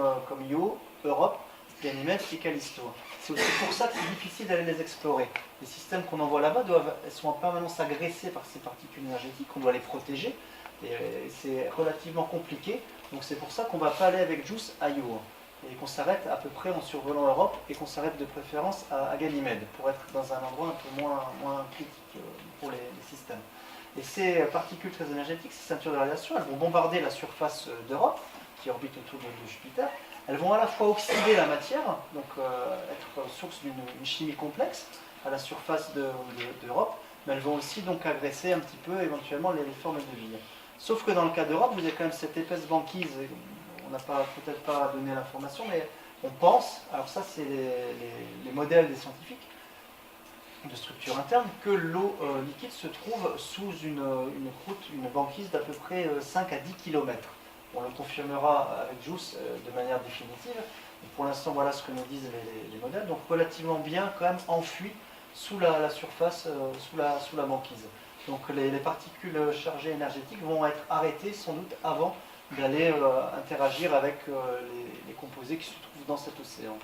B: Io, Europe, Ganymède et Callisto. C'est aussi pour ça que c'est difficile d'aller les explorer. Les systèmes qu'on envoie là-bas sont en permanence agressés par ces particules énergétiques, on doit les protéger, et c'est relativement compliqué. Donc c'est pour ça qu'on ne va pas aller avec JUICE à Io, et qu'on s'arrête à peu près en survolant Europe, et qu'on s'arrête de préférence à Ganymède, pour être dans un endroit un peu moins critique pour les systèmes. Et ces particules très énergétiques, ces ceintures de radiation, elles vont bombarder la surface d'Europe, qui orbite autour de Jupiter. Elles vont à la fois oxyder la matière, donc être source d'une chimie complexe à la surface d'Europe, mais elles vont aussi donc agresser un petit peu éventuellement les formes de vie. Sauf que dans le cas d'Europe, vous avez quand même cette épaisse banquise, on n'a peut-être pas donné l'information, mais on pense, alors ça c'est les modèles des scientifiques, de structure interne, que l'eau liquide se trouve sous une croûte, une banquise d'à peu près 5 à 10 km. On le confirmera avec JUICE de manière définitive. Et pour l'instant, voilà ce que nous disent les modèles. Donc relativement bien quand même enfuis sous la surface, sous la banquise. Donc les particules chargées énergétiques vont être arrêtées sans doute avant d'aller interagir avec les composés qui se trouvent dans cet océan.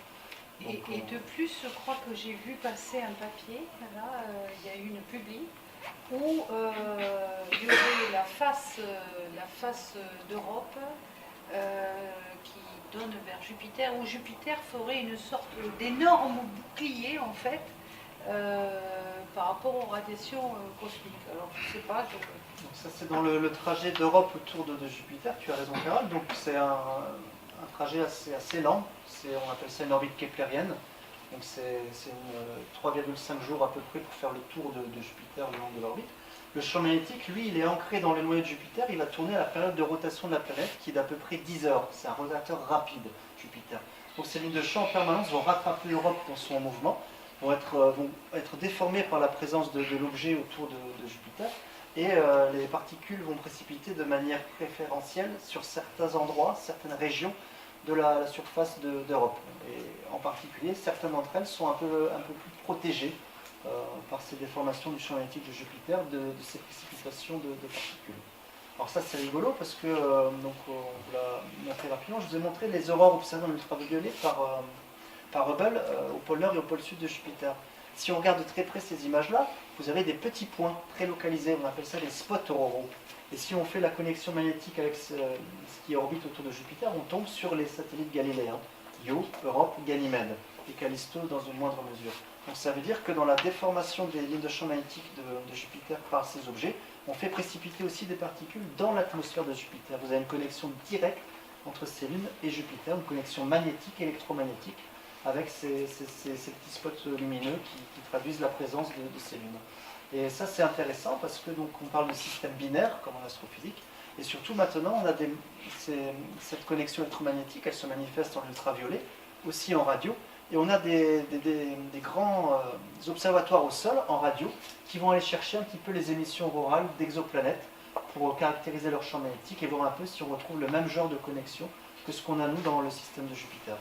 B: Donc,
A: et de plus, je crois que j'ai vu passer un papier, là, il y a eu une publi, où il y aurait la face d'Europe qui donne vers Jupiter, où Jupiter ferait une sorte d'énorme bouclier en fait par rapport aux radiations cosmiques. Alors je ne sais pas.
B: Donc ça c'est dans le trajet d'Europe autour de Jupiter, tu as raison Carole, donc c'est un trajet assez lent, on appelle ça une orbite keplérienne. Donc c'est 3,5 jours à peu près pour faire le tour de Jupiter le long de l'orbite. Le champ magnétique, lui, il est ancré dans le noyau de Jupiter, il va tourner à la période de rotation de la planète qui est d'à peu près 10 heures. C'est un rotateur rapide, Jupiter. Donc ces lignes de champ en permanence vont rattraper l'Europe dans son mouvement, vont être déformées par la présence de l'objet autour de Jupiter, et les particules vont précipiter de manière préférentielle sur certains endroits, certaines régions de la surface d'Europe. Et en particulier, certaines d'entre elles sont un peu plus protégées par ces déformations du champ magnétique de Jupiter de ces précipitations de particules. Alors ça c'est rigolo parce que, donc on l'a montré rapidement, je vous ai montré les aurores observées en ultraviolet par Hubble au pôle nord et au pôle sud de Jupiter. Si on regarde de très près ces images-là, vous avez des petits points très localisés, on appelle ça des spots auroraux. Et si on fait la connexion magnétique avec ce qui orbite autour de Jupiter, on tombe sur les satellites galiléens, Io, Europe, Ganymède, et Callisto dans une moindre mesure. Donc ça veut dire que dans la déformation des lignes de champ magnétique de Jupiter par ces objets, on fait précipiter aussi des particules dans l'atmosphère de Jupiter. Vous avez une connexion directe entre ces lunes et Jupiter, une connexion magnétique, électromagnétique, avec ces petits spots lumineux qui traduisent la présence de ces lunes. Et ça c'est intéressant parce que donc on parle de système binaire comme en astrophysique, et surtout maintenant on a cette connexion électromagnétique, elle se manifeste en ultraviolet, aussi en radio, et on a des grands observatoires au sol en radio qui vont aller chercher un petit peu les émissions aurorales d'exoplanètes pour caractériser leur champ magnétique et voir un peu si on retrouve le même genre de connexion que ce qu'on a nous dans le système de Jupiter.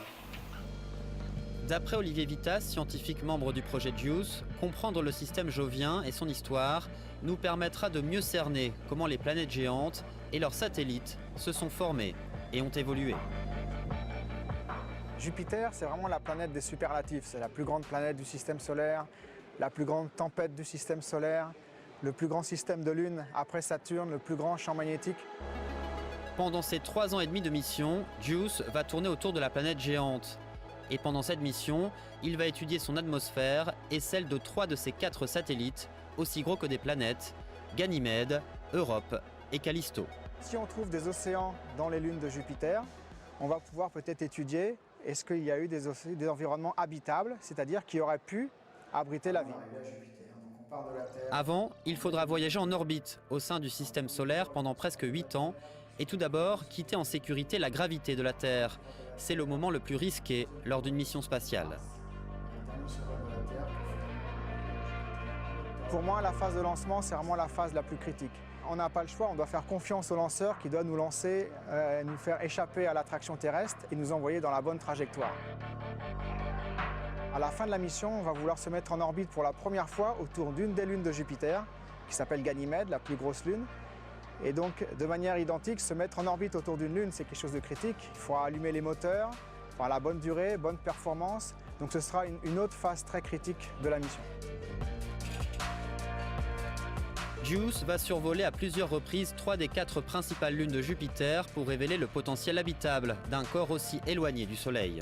J: D'après Olivier Vittas, scientifique membre du projet JUICE, comprendre le système jovien et son histoire nous permettra de mieux cerner comment les planètes géantes et leurs satellites se sont formés et ont évolué.
K: Jupiter, c'est vraiment la planète des superlatifs. C'est la plus grande planète du système solaire, la plus grande tempête du système solaire, le plus grand système de lunes après Saturne, le plus grand champ magnétique.
J: Pendant ces 3 ans et demi de mission, JUICE va tourner autour de la planète géante. Et pendant cette mission, il va étudier son atmosphère et celle de 3 de ses 4 satellites, aussi gros que des planètes, Ganymède, Europe et Callisto.
K: Si on trouve des océans dans les lunes de Jupiter, on va pouvoir peut-être étudier est-ce qu'il y a eu des environnements habitables, c'est-à-dire qui auraient pu abriter la vie.
J: Avant, il faudra voyager en orbite au sein du système solaire pendant presque 8 ans et tout d'abord quitter en sécurité la gravité de la Terre. C'est le moment le plus risqué lors d'une mission spatiale.
K: Pour moi, la phase de lancement, c'est vraiment la phase la plus critique. On n'a pas le choix, on doit faire confiance au lanceur qui doit nous lancer, nous faire échapper à l'attraction terrestre et nous envoyer dans la bonne trajectoire. À la fin de la mission, on va vouloir se mettre en orbite pour la première fois autour d'une des lunes de Jupiter, qui s'appelle Ganymède, la plus grosse lune. Et donc, de manière identique, se mettre en orbite autour d'une lune, c'est quelque chose de critique. Il faudra allumer les moteurs, faire la bonne durée, bonne performance. Donc ce sera une autre phase très critique de la mission.
J: JUICE va survoler à plusieurs reprises 3 des 4 principales lunes de Jupiter pour révéler le potentiel habitable d'un corps aussi éloigné du Soleil.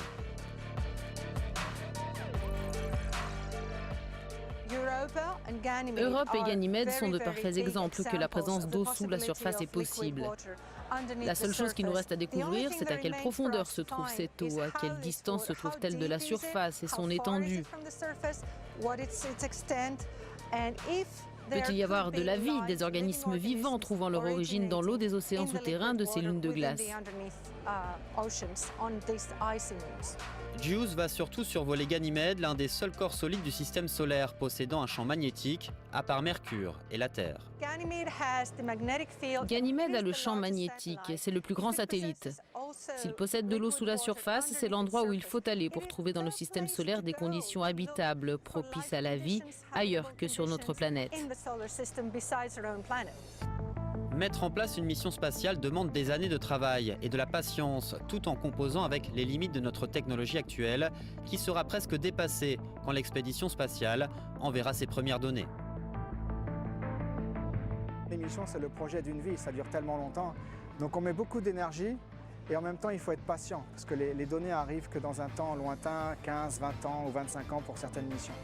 L: Europe et Ganymède sont de parfaits exemples que la présence d'eau sous la surface est possible. La seule chose qui nous reste à découvrir, c'est à quelle profondeur se trouve cette eau, à quelle distance se trouve-t-elle de la surface et son étendue. Peut-il y avoir de la vie, des organismes vivants trouvant leur origine dans l'eau des océans souterrains de ces lunes de glace?
J: JUICE va surtout survoler Ganymède, l'un des seuls corps solides du système solaire possédant un champ magnétique, à part Mercure et la Terre.
L: Ganymède a le champ magnétique et c'est le plus grand satellite. S'il possède de l'eau sous la surface, c'est l'endroit où il faut aller pour trouver dans le système solaire des conditions habitables propices à la vie ailleurs que sur notre planète.
J: Mettre en place une mission spatiale demande des années de travail et de la patience, tout en composant avec les limites de notre technologie actuelle, qui sera presque dépassée quand l'expédition spatiale enverra ses premières données.
K: Les missions, c'est le projet d'une vie, ça dure tellement longtemps. Donc on met beaucoup d'énergie et en même temps, il faut être patient, parce que les données arrivent que dans un temps lointain, 15, 20 ans ou 25 ans pour certaines missions.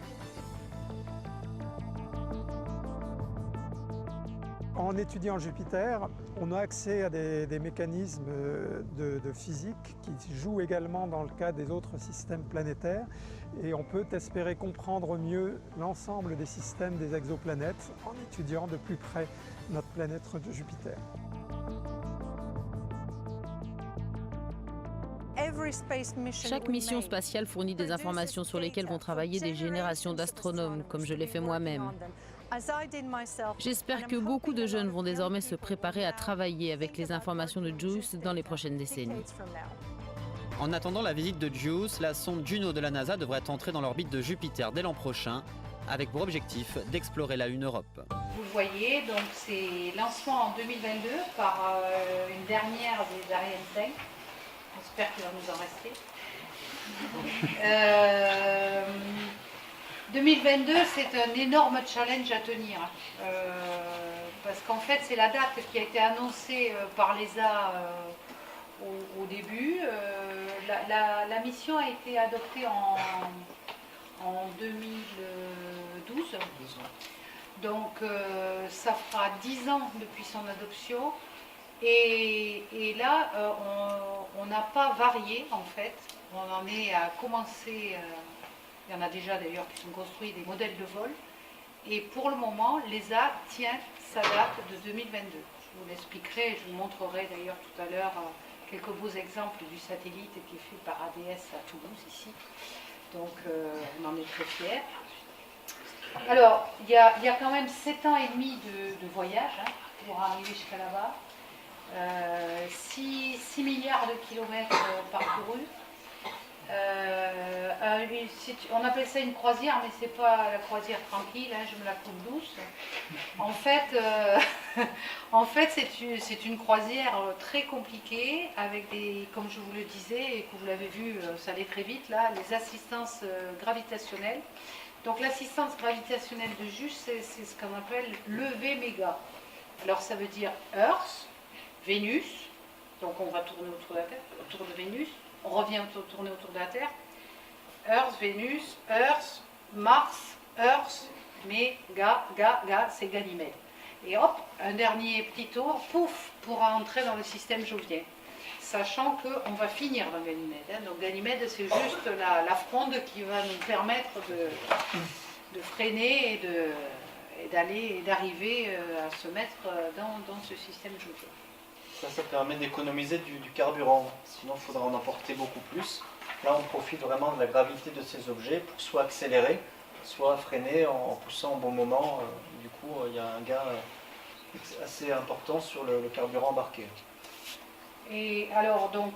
M: En étudiant Jupiter, on a accès à des mécanismes de physique qui jouent également dans le cas des autres systèmes planétaires et on peut espérer comprendre mieux l'ensemble des systèmes des exoplanètes en étudiant de plus près notre planète de Jupiter.
L: Chaque mission spatiale fournit des informations sur lesquelles vont travailler des générations d'astronomes, comme je l'ai fait moi-même. J'espère que beaucoup de jeunes vont désormais se préparer à travailler avec les informations de JUICE dans les prochaines décennies.
J: En attendant la visite de JUICE, la sonde Juno de la NASA devrait entrer dans l'orbite de Jupiter dès l'an prochain, avec pour objectif d'explorer la Lune Europe.
A: Vous le voyez, donc c'est lancement en 2022 par une dernière des Ariane 5. J'espère qu'il va nous en rester. 2022, c'est un énorme challenge à tenir. Parce qu'en fait, c'est la date qui a été annoncée par l'ESA au début. La mission a été adoptée en 2012. Donc, ça fera 10 ans depuis son adoption. Et là, on n'a pas varié, en fait. On en est à commencer... il y en a déjà d'ailleurs qui sont construits des modèles de vol. Et pour le moment, l'ESA tient sa date de 2022. Je vous l'expliquerai, je vous montrerai d'ailleurs tout à l'heure quelques beaux exemples du satellite qui est fait par ADS à Toulouse, ici. Donc on en est très fiers. Alors, il y a quand même 7 ans et demi de voyage pour arriver jusqu'à là-bas. 6 milliards de kilomètres parcourus. On appelle ça une croisière, mais c'est pas la croisière tranquille, je me la coupe douce. En fait, c'est une croisière très compliquée avec des, comme je vous le disais et que vous l'avez vu, ça allait très vite là, les assistances gravitationnelles. Donc l'assistance gravitationnelle de JUICE, c'est ce qu'on appelle levée méga. Alors ça veut dire Earth, Vénus, donc on va tourner autour de Vénus. On revient tourner autour de la Terre. Earth, Vénus, Earth, Mars, Earth, mais c'est Ganymède. Et hop, un dernier petit tour, pouf, pour entrer dans le système jouvien. Sachant qu'on va finir dans Ganymède. Donc Ganymède, c'est juste la fronde qui va nous permettre de freiner et d'arriver à se mettre dans ce système jouvien.
B: Ça permet d'économiser du carburant, sinon il faudra en emporter beaucoup plus. Là, on profite vraiment de la gravité de ces objets pour soit accélérer, soit freiner en poussant au bon moment. Du coup, il y a un gain assez important sur le carburant embarqué.
A: Et alors, donc,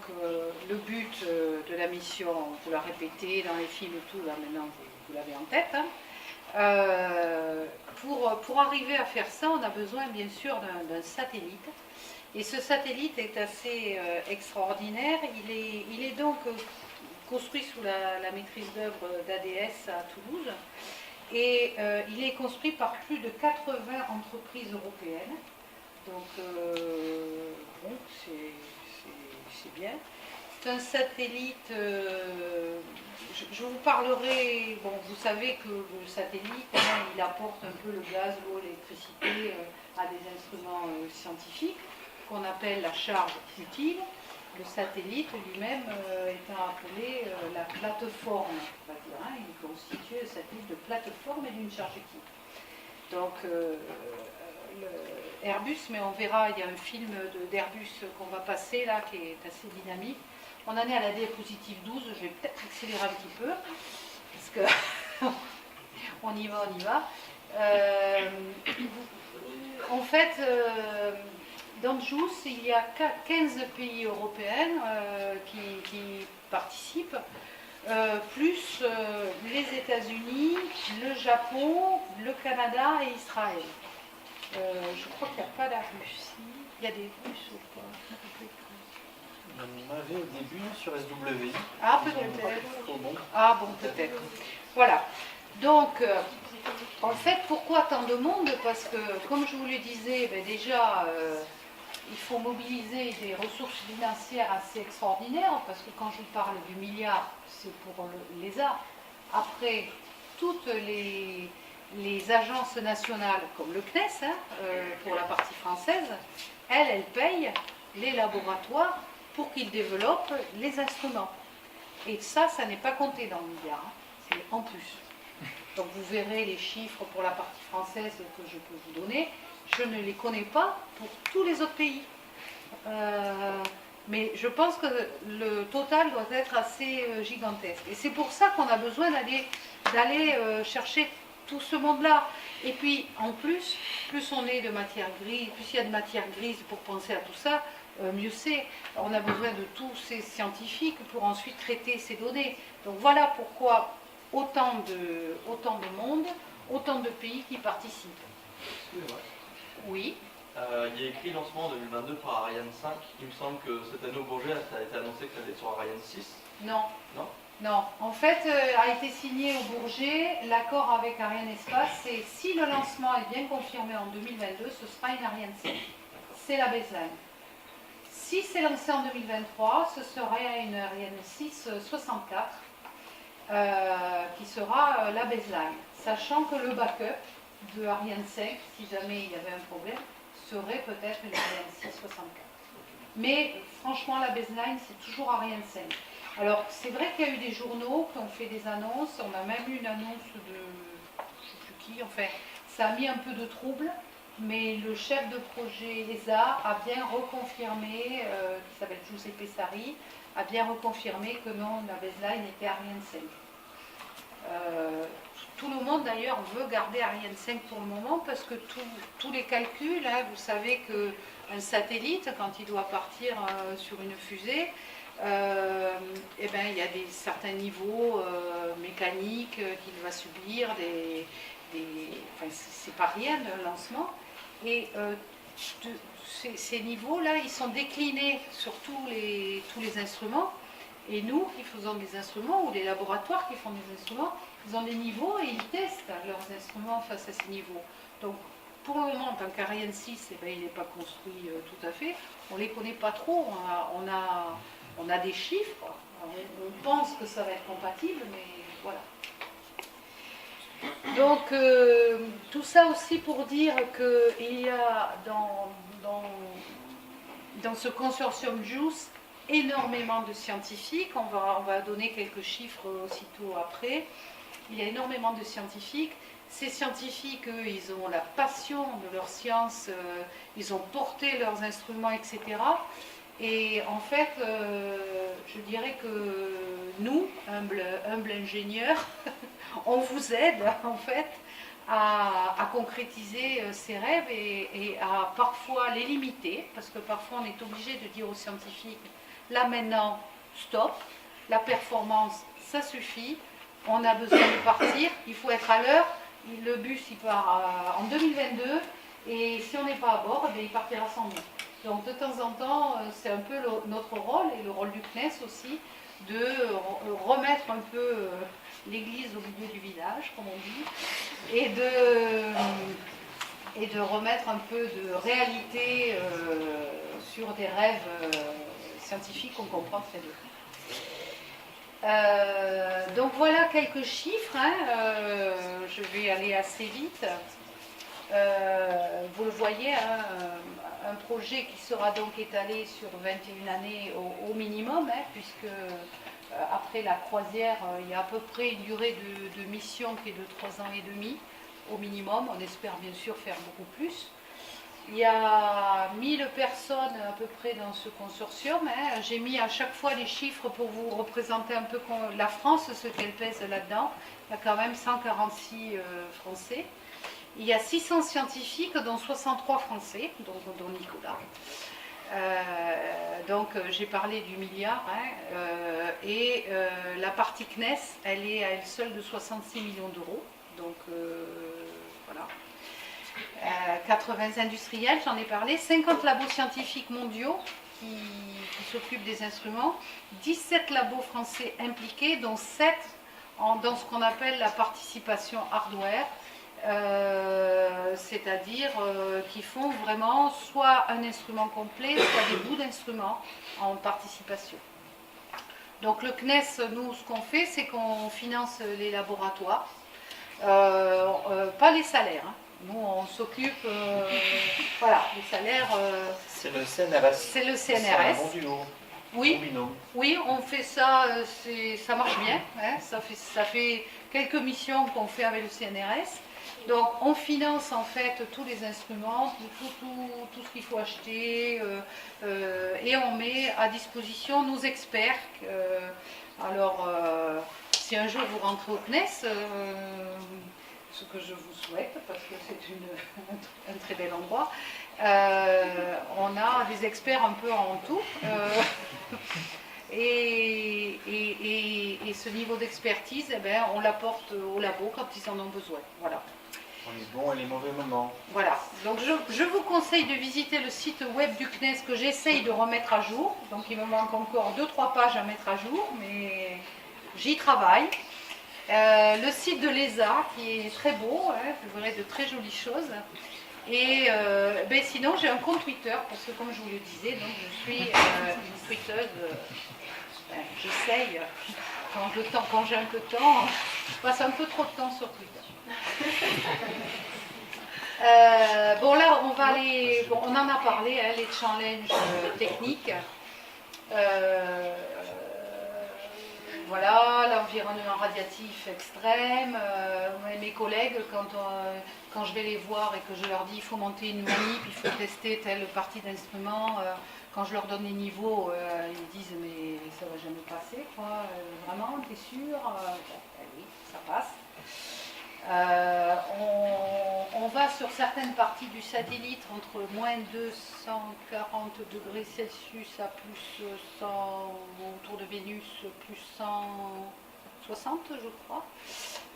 A: le but de la mission, vous l'a répété dans les films et tout, là maintenant vous l'avez en tête. Pour arriver à faire ça, on a besoin bien sûr d'un satellite. Et ce satellite est assez extraordinaire. Il est donc construit sous la maîtrise d'œuvre d'ADS à Toulouse. Et il est construit par plus de 80 entreprises européennes. Donc, bon, c'est bien. C'est un satellite... je vous parlerai... Bon, vous savez que le satellite, il apporte un peu le gaz, l'eau, l'électricité à des instruments scientifiques, qu'on appelle la charge utile. Le satellite lui-même étant appelé la plateforme, on va dire, il constitue le satellite de plateforme et d'une charge utile. Donc Airbus, mais on verra, il y a un film d'Airbus qu'on va passer là qui est assez dynamique. On en est à la diapositive 12, je vais peut-être accélérer un petit peu, parce que on y va. En fait, dans JUICE, il y a 15 pays européens qui participent, plus les États-Unis, le Japon, le Canada et Israël. Je crois qu'il n'y a pas la Russie. Il y a des Russes ou pas?
B: On en avait au début sur SWI.
A: Ah, peut-être.
B: Bon.
A: Ah, bon, peut-être. Voilà. Donc, en fait, pourquoi tant de monde? Parce que, comme je vous le disais, déjà, il faut mobiliser des ressources financières assez extraordinaires, parce que quand je vous parle du milliard, c'est pour l'ESA. Après, toutes les agences nationales, comme le CNES, pour la partie française, elles payent les laboratoires pour qu'ils développent les instruments. Et ça n'est pas compté dans le milliard, c'est en plus. Donc vous verrez les chiffres pour la partie française que je peux vous donner. Je ne les connais pas pour tous les autres pays. Mais je pense que le total doit être assez gigantesque. Et c'est pour ça qu'on a besoin d'aller chercher tout ce monde-là. Et puis, en plus on est de matière grise, plus il y a de matière grise pour penser à tout ça, mieux c'est. On a besoin de tous ces scientifiques pour ensuite traiter ces données. Donc voilà pourquoi autant de monde, autant de pays qui participent.
N: Excusez-moi.
A: Oui.
N: Il y a écrit lancement 2022 par Ariane 5. Il me semble que cette année au Bourget, ça a été annoncé que ça allait être sur Ariane 6.
A: Non.
N: Non.
A: Non. En fait, a été signé au Bourget l'accord avec Ariane Espace. C'est si le lancement est bien confirmé en 2022, ce sera une Ariane 5. C'est la baseline. Si c'est lancé en 2023, ce serait une Ariane 6 64 qui sera la baseline. Sachant que le backup de Ariane 5, si jamais il y avait un problème, serait peut-être une Ariane 6 64. Mais franchement, la baseline, c'est toujours Ariane 5. Alors, c'est vrai qu'il y a eu des journaux qui ont fait des annonces. On a même eu une annonce de, je ne sais plus qui, enfin, ça a mis un peu de trouble. Mais le chef de projet ESA a bien reconfirmé, qui s'appelle Giuseppe Sari, a bien reconfirmé que non, la baseline était Ariane 5. Tout le monde d'ailleurs veut garder Ariane 5 pour le moment parce que tous les calculs, hein, vous savez qu'un satellite, quand il doit partir sur une fusée, eh ben, il y a certains niveaux mécaniques qu'il va subir, enfin, c'est pas rien le lancement. Et ces niveaux-là, ils sont déclinés sur tous les instruments. Et nous qui faisons des instruments, ou les laboratoires qui font des instruments, ils ont des niveaux et ils testent leurs instruments face à ces niveaux. Donc, pour le moment, en tant qu'Ariane 6, eh ben, il n'est pas construit tout à fait. On ne les connaît pas trop. On a des chiffres. On pense que ça va être compatible, mais voilà. Donc, tout ça aussi pour dire qu'il y a dans ce consortium JUICE énormément de scientifiques. On va donner quelques chiffres aussitôt après. Il y a énormément de scientifiques. Ces scientifiques, eux, ils ont la passion de leur science, ils ont porté leurs instruments, etc. Et en fait, je dirais que nous, humbles ingénieurs, on vous aide en fait à concrétiser ces rêves et à parfois les limiter, parce que parfois on est obligé de dire aux scientifiques, là maintenant, stop, la performance, ça suffit, on a besoin de partir, il faut être à l'heure, le bus il part en 2022, et si on n'est pas à bord, eh bien, il partira sans nous. Donc de temps en temps, c'est un peu notre rôle, et le rôle du CNES aussi, de remettre un peu l'église au milieu du village, comme on dit, et de remettre un peu de réalité sur des rêves scientifiques qu'on comprend très bien. Donc voilà quelques chiffres, hein. Je vais aller assez vite. Vous le voyez, hein, un projet qui sera donc étalé sur 21 années au minimum, hein, puisque après la croisière, il y a à peu près une durée de mission qui est de 3 ans et demi au minimum. On espère bien sûr faire beaucoup plus. Il y a 1000 personnes à peu près dans ce consortium. Hein. J'ai mis à chaque fois les chiffres pour vous représenter un peu la France, ce qu'elle pèse là-dedans. Il y a quand même 146 Français. Il y a 600 scientifiques, dont 63 Français, dont Nicolas. Donc j'ai parlé du milliard. Hein, et la partie CNES, elle est à elle seule de 66 millions d'euros. Donc voilà. 80 industriels, j'en ai parlé, 50 labos scientifiques mondiaux qui s'occupent des instruments, 17 labos français impliqués, dont 7 dans ce qu'on appelle la participation hardware, c'est-à-dire qui font vraiment soit un instrument complet, soit des bouts d'instruments en participation. Donc le CNES, nous, ce qu'on fait, c'est qu'on finance les laboratoires, pas les salaires. Hein. Nous, on s'occupe, voilà, les salaires.
B: C'est le CNRS.
A: C'est le CNRS.
B: C'est un bon duo.
A: Oui, oui, on fait ça, ça marche bien. Hein, ça fait quelques missions qu'on fait avec le CNRS. Donc, on finance en fait tous les instruments, tout ce qu'il faut acheter, et on met à disposition nos experts. Alors, si un jour vous rentrez au CNES, ce que je vous souhaite, parce que c'est un très bel endroit. On a des experts un peu en tout. Et ce niveau d'expertise, eh ben, on l'apporte au labo quand ils en ont besoin. Voilà.
B: Dans les bons et les mauvais moments.
A: Voilà. Donc je vous conseille de visiter le site web du CNES que j'essaye de remettre à jour. Donc il me manque encore 2-3 pages à mettre à jour, mais j'y travaille. Le site de l'ESA qui est très beau, hein, vous verrez de très jolies choses. Et ben sinon j'ai un compte Twitter parce que comme je vous le disais, donc je suis une tweeteuse. J'essaye quand j'ai un peu de temps, je passe un peu trop de temps sur Twitter. Bon là on va aller, bon, on en a parlé, hein, les challenges techniques. Voilà, l'environnement radiatif extrême. Mes collègues, quand je vais les voir et que je leur dis il faut monter une manip, il faut tester telle partie d'instrument, quand je leur donne les niveaux, ils disent mais ça va jamais passer, quoi. Vraiment, t'es sûr? Oui, ça passe. On va sur certaines parties du satellite entre moins 240 degrés Celsius à plus 100, autour de Vénus, plus 160 je crois,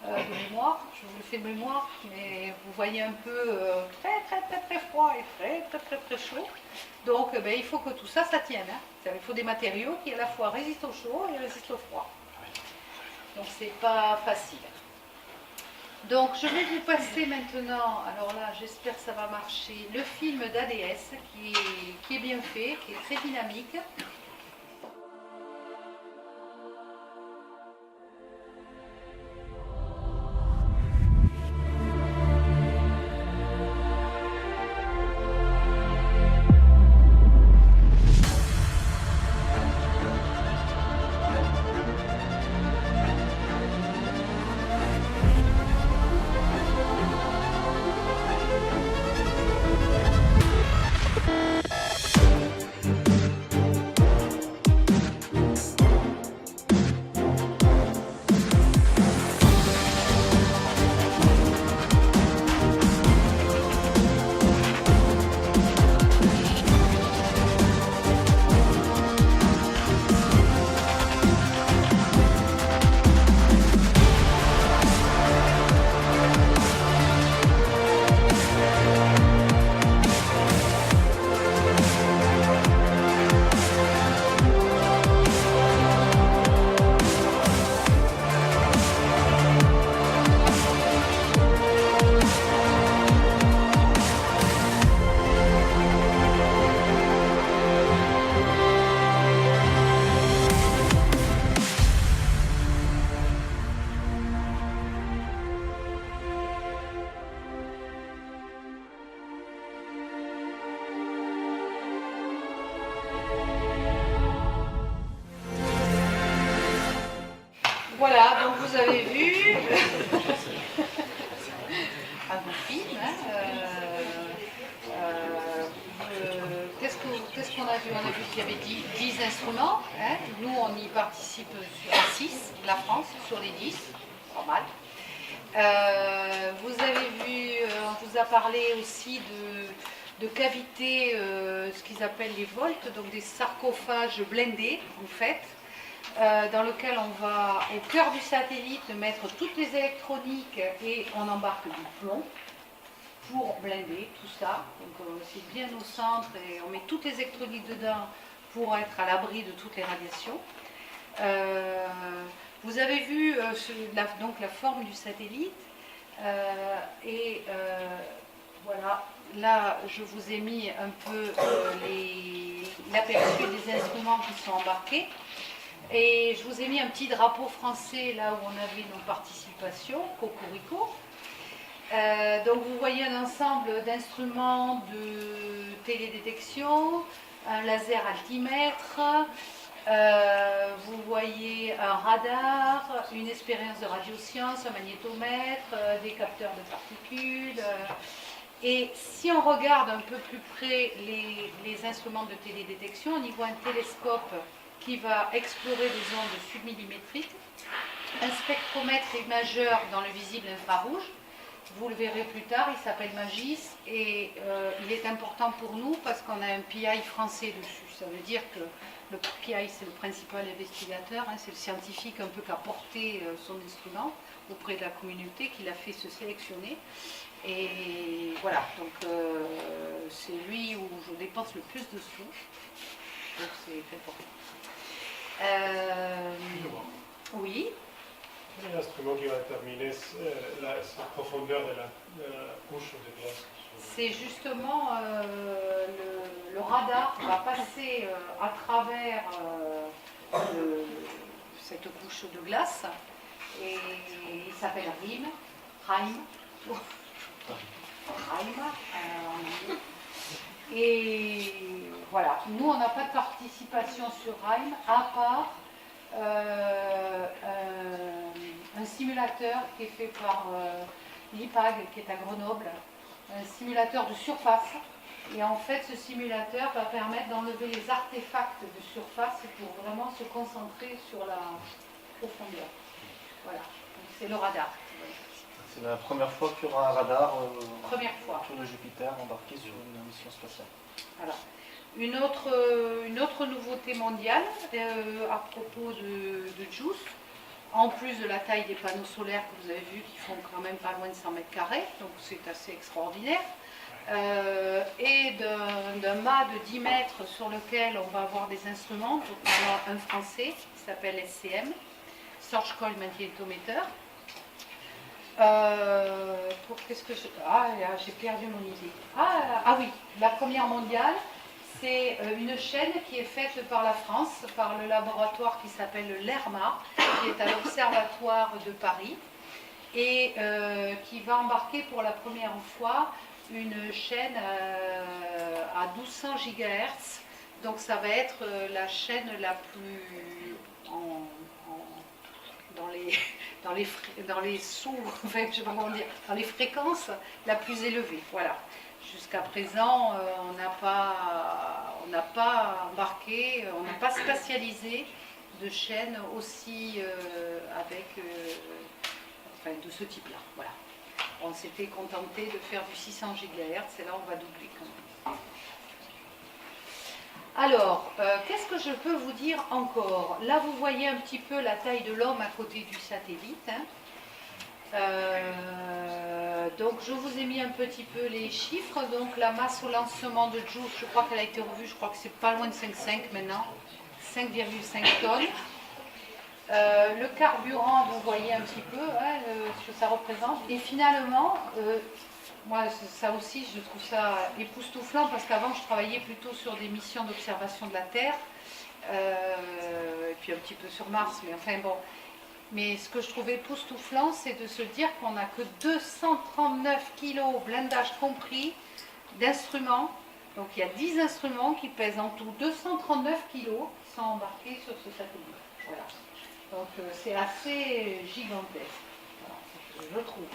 A: de mémoire. Je vous le fais de mémoire, mais vous voyez un peu très froid et très chaud. Donc ben, il faut que tout ça tienne. Hein. Il faut des matériaux qui à la fois résistent au chaud et résistent au froid. Donc c'est pas facile. Donc je vais vous passer maintenant, alors là j'espère que ça va marcher, le film d'ADS qui est bien fait, qui est très dynamique. Voilà, donc vous avez vu un beau film. Hein, qu'est-ce qu'on a vu? On a vu qu'il y avait 10 instruments. Hein. Nous, on y participe à 6, la France, sur les 10. Pas mal. Vous avez vu, on vous a parlé aussi de cavités, ce qu'ils appellent les volts, donc des sarcophages blindés, en fait. Dans lequel on va au cœur du satellite mettre toutes les électroniques et on embarque du plomb pour blinder tout ça. Donc c'est bien au centre et on met toutes les électroniques dedans pour être à l'abri de toutes les radiations. Vous avez vu donc la forme du satellite voilà, là je vous ai mis un peu l'aperçu des instruments qui sont embarqués. Et je vous ai mis un petit drapeau français là où on avait nos participations, Cocorico. Donc vous voyez un ensemble d'instruments de télédétection, un laser altimètre, vous voyez un radar, une expérience de radioscience, un magnétomètre, des capteurs de particules. Et si on regarde un peu plus près les instruments de télédétection, on y voit un télescope qui va explorer des ondes submillimétriques, un spectromètre imageur dans le visible infrarouge, Vous le verrez plus tard, il s'appelle Magis et il est important pour nous parce qu'on a un PI français dessus. Ça veut dire que le PI, c'est le principal investigateur, hein, c'est le scientifique un peu qui a porté son instrument auprès de la communauté, qui l'a fait se sélectionner. Et voilà, donc c'est lui où je dépense le plus de sous. Donc c'est important. Oui.
O: Quel est l'instrument qui va déterminer la profondeur de la couche de glace?
A: C'est justement le radar qui va passer à travers cette couche de glace. Et il s'appelle Rheim. Et voilà, nous on n'a pas de participation sur Rheim à part un simulateur qui est fait par l'IPAG qui est à Grenoble, un simulateur de surface. Et en fait, ce simulateur va permettre d'enlever les artefacts de surface pour vraiment se concentrer sur la profondeur. Voilà, c'est le radar.
B: C'est la première fois qu'il y aura un radar
A: autour
B: de Jupiter embarqué sur une mission spatiale.
A: Voilà. Une autre nouveauté mondiale à propos de JUICE, en plus de la taille des panneaux solaires que vous avez vus qui font quand même pas loin de 100 mètres carrés, donc c'est assez extraordinaire, et d'un mât de 10 mètres sur lequel on va avoir des instruments, notamment un français qui s'appelle SCM, Search Coil Magnetometer. Qu'est-ce que j'ai perdu mon idée. Ah oui, la première mondiale, c'est une chaîne qui est faite par la France, par le laboratoire qui s'appelle l'ERMA, qui est à l'Observatoire de Paris, et qui va embarquer pour la première fois une chaîne à 1200 GHz. Donc ça va être la chaîne la plus dans les sous, enfin, je sais pas comment dire, dans les fréquences la plus élevée. Voilà. Jusqu'à présent, on n'a pas embarqué, on n'a pas spatialisé de chaîne aussi de ce type-là. Voilà. On s'était contenté de faire du 600 GHz et là on va doubler quand même. Alors, qu'est-ce que je peux vous dire encore? Là, vous voyez un petit peu la taille de l'homme à côté du satellite. Hein. Donc, je vous ai mis un petit peu les chiffres. Donc, la masse au lancement de JUICE, je crois qu'elle a été revue, je crois que c'est pas loin de 5,5 maintenant. 5,5 tonnes. Le carburant, vous voyez un petit peu hein, ce que ça représente. Et finalement... moi, ça aussi, je trouve ça époustouflant parce qu'avant, je travaillais plutôt sur des missions d'observation de la Terre, et puis un petit peu sur Mars, mais enfin bon. Mais ce que je trouvais époustouflant, c'est de se dire qu'on n'a que 239 kilos, blindage compris, d'instruments. Donc il y a 10 instruments qui pèsent en tout 239 kilos qui sont embarqués sur ce satellite. Voilà. Donc c'est assez gigantesque, voilà, je trouve.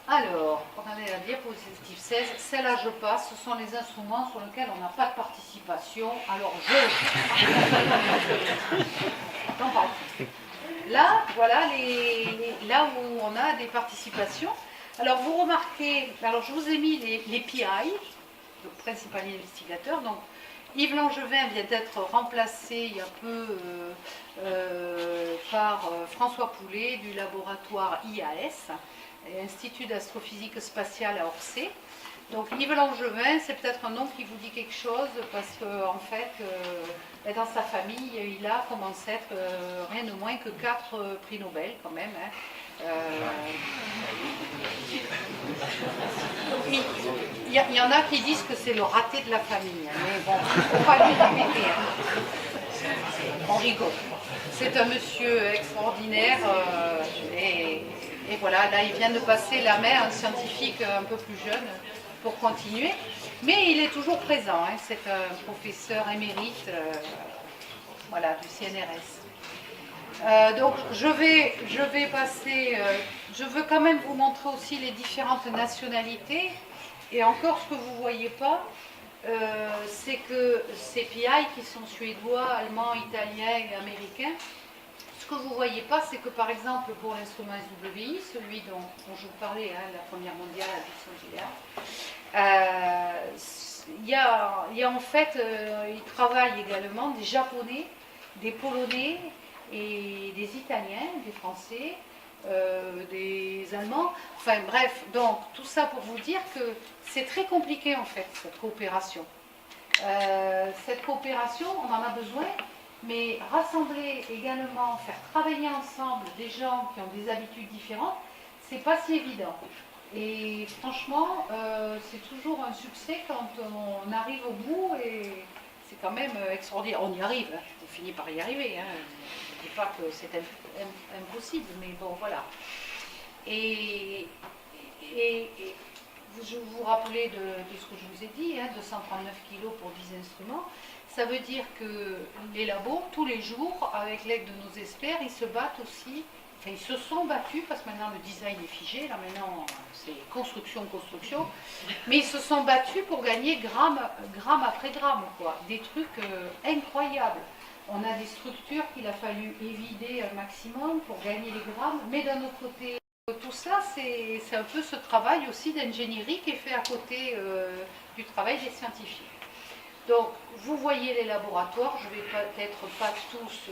A: Alors, on avait la diapositive 16, celle-là je passe, ce sont les instruments sur lesquels on n'a pas de participation, alors là, voilà, là où on a des participations. Alors vous remarquez, alors je vous ai mis les PI, le principal investigateur, donc Yves Langevin vient d'être remplacé il y a peu par François Poulet du laboratoire IAS, Institut d'astrophysique spatiale à Orsay. Donc Yves Langevin, c'est peut-être un nom qui vous dit quelque chose parce qu'en fait, dans sa famille, il a commencé à être rien de moins que 4 prix Nobel quand même. Hein. Il y en a qui disent que c'est le raté de la famille, hein, mais bon, il ne faut pas lui répéter. Hein. On rigole. C'est un monsieur extraordinaire et voilà, là il vient de passer la main à un scientifique un peu plus jeune pour continuer, mais il est toujours présent, hein, c'est un professeur émérite voilà, du CNRS. Donc je vais passer, je veux quand même vous montrer aussi les différentes nationalités, et encore ce que vous ne voyez pas, c'est que ces PI qui sont suédois, allemands, italiens et américains Ce que vous ne voyez pas, c'est que par exemple pour l'instrument SWI, celui dont je vous parlais, la Première mondiale à Buxon-Gillard, il y a en fait, ils travaillent également des Japonais, des Polonais et des Italiens, des Français, des Allemands, enfin bref, donc tout ça pour vous dire que c'est très compliqué en fait cette coopération. Cette coopération, on en a besoin, mais rassembler également, faire travailler ensemble des gens qui ont des habitudes différentes, c'est pas si évident. Et franchement, c'est toujours un succès quand on arrive au bout et c'est quand même extraordinaire. On y arrive, hein. On finit par y arriver. Hein. Je ne dis pas que c'est impossible, mais bon, voilà. Et je vous rappelais de ce que je vous ai dit, hein, 239 kilos pour 10 instruments. Ça veut dire que les labos, tous les jours, avec l'aide de nos experts, ils se battent aussi, enfin ils se sont battus, parce que maintenant le design est figé, là maintenant c'est construction, mais ils se sont battus pour gagner gramme après gramme, quoi. Des trucs incroyables. On a des structures qu'il a fallu évider un maximum pour gagner les grammes, mais d'un autre côté, tout ça, c'est un peu ce travail aussi d'ingénierie qui est fait à côté du travail des scientifiques. Donc, vous voyez les laboratoires, je ne vais peut-être pas tous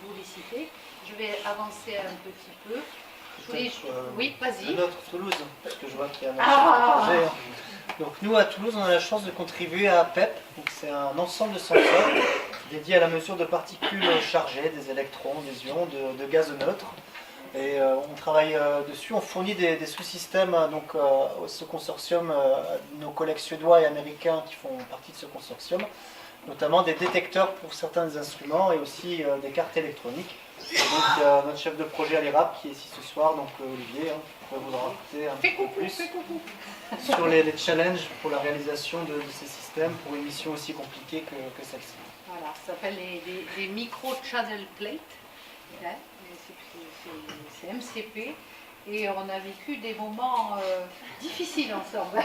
A: vous les citer, je vais avancer un petit peu. Oui, vas-y.
B: Notre Toulouse, parce que je vois qu'il y a un projet. Donc nous, à Toulouse, on a la chance de contribuer à PEP, c'est un ensemble de senseurs dédié à la mesure de particules chargées, des électrons, des ions, de gaz neutres. Et on travaille dessus, on fournit des sous-systèmes donc, à ce consortium, nos collègues suédois et américains qui font partie de ce consortium, notamment des détecteurs pour certains des instruments et aussi des cartes électroniques. Et donc il y a notre chef de projet à l'IRAP qui est ici ce soir, donc Olivier, qui pourrait vous en raconter un petit peu plus sur les challenges pour la réalisation de ces systèmes pour une mission aussi compliquée que celle-ci.
A: Voilà, ça s'appelle les micro-channel plates. Hein. C'est MCP et on a vécu des moments difficiles ensemble.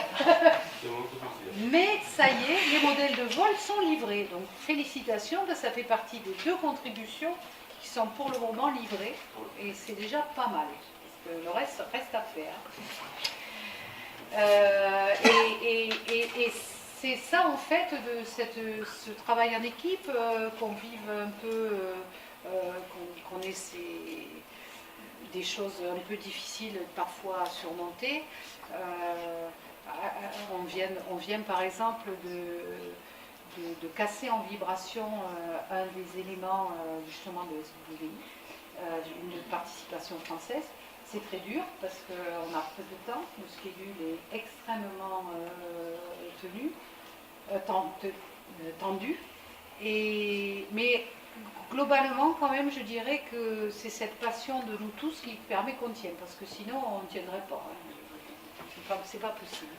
A: Mais ça y est, les modèles de vol sont livrés. Donc félicitations, ça fait partie des 2 contributions qui sont pour le moment livrées et c'est déjà pas mal. Parce que le reste à faire. Et c'est ça en fait de ce travail en équipe qu'on vive un peu, qu'on ait des choses un peu difficiles parfois à surmonter. On vient par exemple de casser en vibration un des éléments justement de SWI, une participation française. C'est très dur parce qu'on a peu de temps, le schedule est extrêmement tendu. Mais globalement, quand même, je dirais que c'est cette passion de nous tous qui permet qu'on tienne, parce que sinon, on ne tiendrait pas. Hein. C'est pas possible.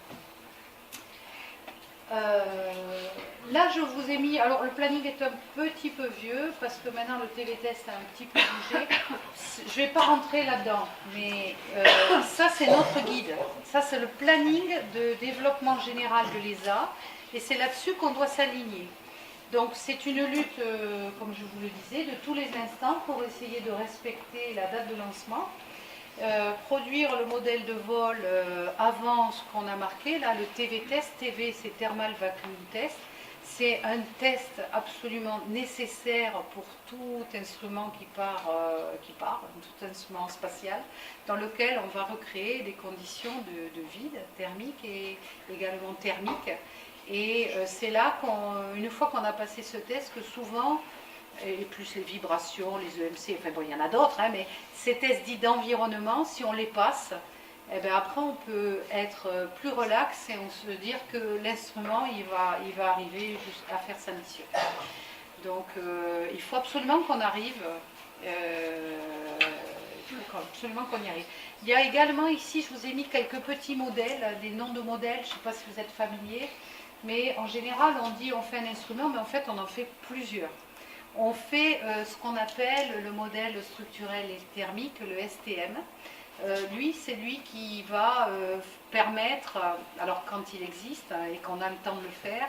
A: Là, je vous ai mis... Alors, le planning est un petit peu vieux, parce que maintenant, le TV-test a un petit peu bougé. Je ne vais pas rentrer là-dedans, mais ça, c'est notre guide. Ça, c'est le planning de développement général de l'ESA, et c'est là-dessus qu'on doit s'aligner. Donc c'est une lutte, comme je vous le disais, de tous les instants pour essayer de respecter la date de lancement, produire le modèle de vol avant ce qu'on a marqué, là le TV-test, TV c'est Thermal Vacuum Test, c'est un test absolument nécessaire pour tout instrument qui part, tout instrument spatial, dans lequel on va recréer des conditions de vide thermique et également thermique. Et c'est là, une fois qu'on a passé ce test, que souvent, et plus les vibrations, les EMC, enfin bon, il y en a d'autres, hein, mais ces tests dits d'environnement, si on les passe, eh bien après on peut être plus relax et on se dire que l'instrument, il va arriver à faire sa mission. Donc il faut absolument qu'on arrive, absolument qu'on y arrive. Il y a également ici, je vous ai mis quelques petits modèles, des noms de modèles, je ne sais pas si vous êtes familiers. Mais en général, on dit on fait un instrument, mais en fait, on en fait plusieurs. On fait ce qu'on appelle le modèle structurel et thermique, le STM. lui, c'est lui qui va permettre, alors quand il existe et qu'on a le temps de le faire,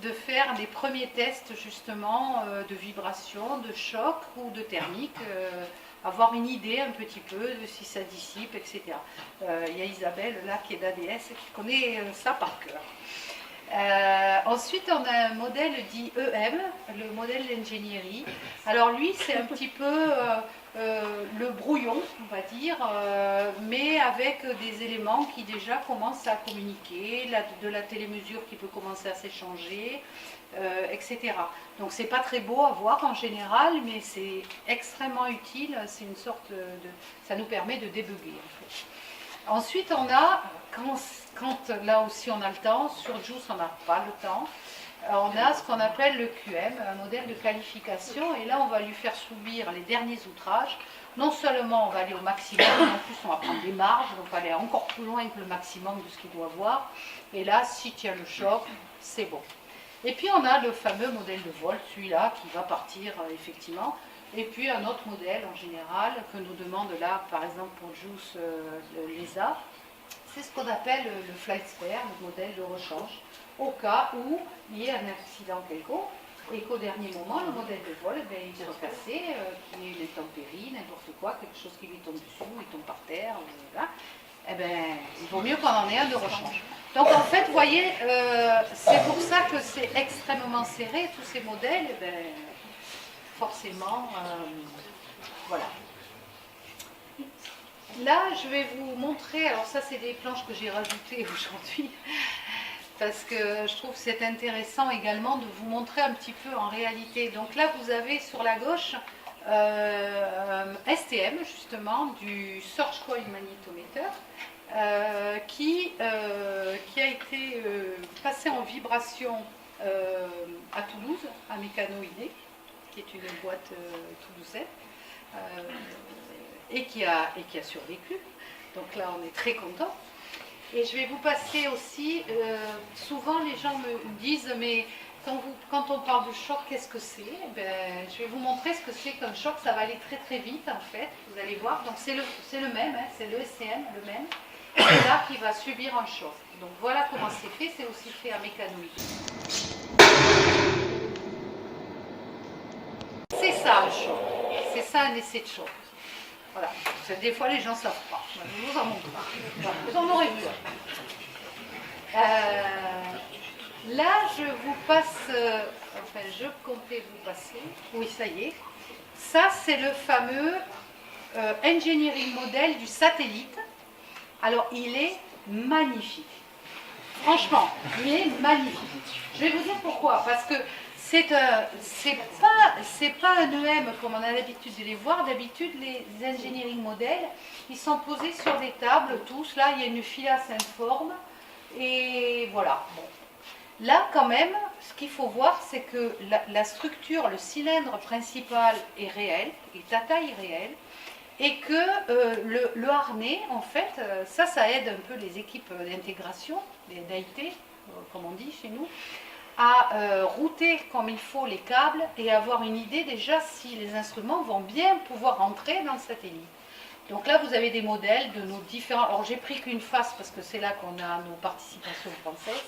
A: de faire des premiers tests justement de vibration, de choc ou de thermique, avoir une idée un petit peu de si ça dissipe, etc. Il y a Isabelle là qui est d'ADS qui connaît ça par cœur. Ensuite, on a un modèle dit EM, le modèle d'ingénierie. Alors lui, c'est un petit peu le brouillon, on va dire, mais avec des éléments qui déjà commencent à communiquer, de la télémesure qui peut commencer à s'échanger, etc. Donc c'est pas très beau à voir en général, mais c'est extrêmement utile, c'est une sorte de... ça nous permet de débugger en fait. Ensuite, on a, quand là aussi on a le temps, sur JUICE on n'a pas le temps, on a ce qu'on appelle le QM, un modèle de qualification, et là on va lui faire subir les derniers outrages. Non seulement on va aller au maximum, mais en plus on va prendre des marges, donc on va aller encore plus loin que le maximum de ce qu'il doit voir. Et là, s'il tient le choc, c'est bon. Et puis on a le fameux modèle de vol, celui-là qui va partir effectivement. Et puis un autre modèle en général que nous demande là, par exemple pour JUICE, l'ESA, c'est ce qu'on appelle le flight spare, le modèle de rechange, au cas où il y ait un accident quelconque et qu'au dernier moment, le modèle de vol, il soit cassé, qu'il y ait une intempérie, n'importe quoi, quelque chose qui lui tombe dessous, il tombe par terre, voilà. Il vaut mieux qu'on en ait un de rechange. Donc en fait, vous voyez, c'est pour ça que c'est extrêmement serré, tous ces modèles, forcément, voilà. Là, je vais vous montrer, alors ça c'est des planches que j'ai rajoutées aujourd'hui, parce que je trouve que c'est intéressant également de vous montrer un petit peu en réalité. Donc là, vous avez sur la gauche STM, justement, du Surge Coil Magnetometer, qui a été passé en vibration à Toulouse, à Mécano-Idée, qui est une boîte toulousaine, et qui a survécu. Donc là, on est très contents. Et je vais vous passer aussi, souvent les gens me disent, mais quand on parle de choc, qu'est-ce que c'est? Je vais vous montrer ce que c'est qu'un choc, ça va aller très très vite en fait, vous allez voir. Donc c'est le même, hein, c'est le SCM, le même, c'est là qui va subir un choc. Donc voilà comment c'est fait, c'est aussi fait à Mécano-Idée. C'est ça un choc, c'est ça un essai de choc. Voilà, des fois les gens ne savent pas, je vous en montre pas, vous en aurez vu. Là je vous passe, enfin je comptais vous passer, oui ça y est, ça c'est le fameux engineering model du satellite. Alors il est magnifique, franchement il est magnifique. Je vais vous dire pourquoi, parce que c'est pas un EM comme on a l'habitude de les voir. D'habitude, les engineering models, ils sont posés sur des tables, tous. Là, il y a une filasse informe. Et voilà. Bon. Là, quand même, ce qu'il faut voir, c'est que la structure, le cylindre principal est réel, est à taille réelle. Et que le harnais, en fait, ça aide un peu les équipes d'intégration, les d'IT, comme on dit chez nous, à router comme il faut les câbles et avoir une idée déjà si les instruments vont bien pouvoir entrer dans le satellite. Donc là, vous avez des modèles de nos différents... Alors, j'ai pris qu'une face parce que c'est là qu'on a nos participations françaises.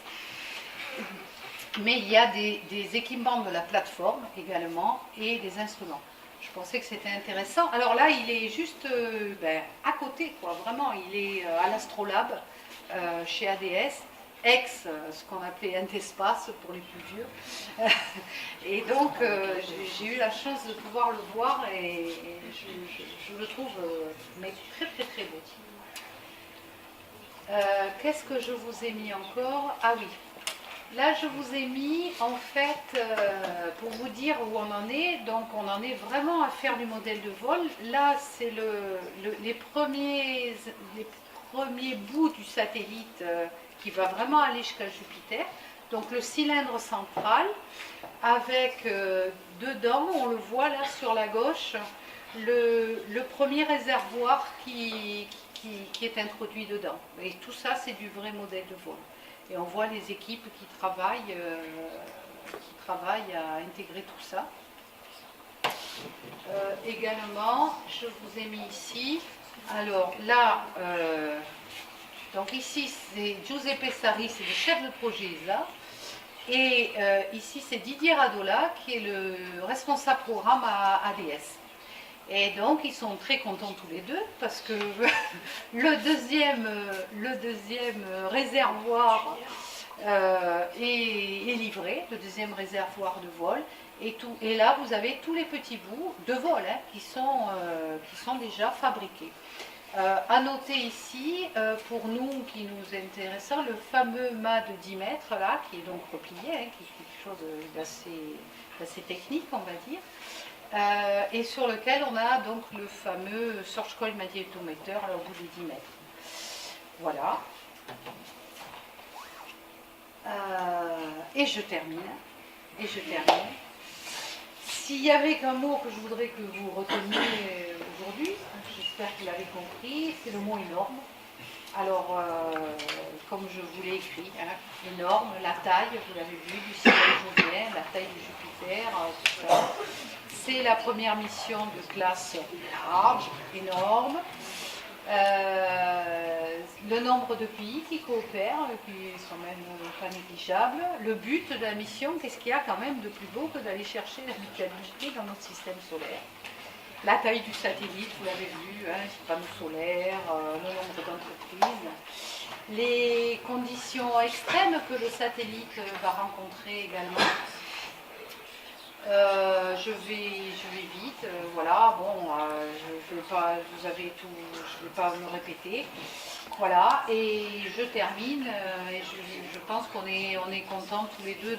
A: Mais il y a des équipements de la plateforme également et des instruments. Je pensais que c'était intéressant. Alors là, il est juste à côté, quoi. Vraiment, il est à l'Astrolabe, chez ADS. Ce qu'on appelait Intespace pour les plus vieux. Et donc, j'ai eu la chance de pouvoir le voir et je le trouve mais très très très beau. Qu'est-ce que je vous ai mis encore? Ah oui, là je vous ai mis en fait, pour vous dire où on en est, donc on en est vraiment à faire du modèle de vol. Là c'est les premiers bouts du satellite qui va vraiment aller jusqu'à Jupiter. Donc le cylindre central avec dedans, on le voit là sur la gauche, le premier réservoir qui est introduit dedans. Et tout ça c'est du vrai modèle de vol. Et on voit les équipes qui travaillent à intégrer tout ça. Également, je vous ai mis ici Alors là, donc ici c'est Giuseppe Sarri, c'est le chef de projet ESA. Et ici c'est Didier Radola qui est le responsable programme à ADS. Et donc ils sont très contents tous les deux parce que le deuxième réservoir est livré, le deuxième réservoir de vol. Et là vous avez tous les petits bouts de vol qui sont déjà fabriqués. À noter ici, pour nous qui nous intéressons, le fameux mât de 10 mètres là, qui est donc replié, qui est quelque chose d'assez technique, on va dire, et sur lequel on a donc le fameux Search Coil Magnetometer au bout des 10 mètres. Voilà. Et je termine. S'il y avait qu'un mot que je voudrais que vous reteniez aujourd'hui, j'espère que vous l'avez compris, c'est le mot énorme. Alors, comme je vous l'ai écrit, énorme, la taille, vous l'avez vu, du système jovienne, la taille du Jupiter, tout ça. C'est la première mission de classe large, énorme. Le nombre de pays qui coopèrent, qui sont même pas négligeables. Le but de la mission, qu'est-ce qu'il y a quand même de plus beau que d'aller chercher l'habitabilité dans notre système solaire? La taille du satellite, vous l'avez vu, les panneaux solaires, le nombre d'entreprises, les conditions extrêmes que le satellite va rencontrer également. Je vais vite, voilà, bon, je vais pas, vous avez tout, je ne vais pas me répéter, voilà, et je termine, et je pense qu'on est contents tous les deux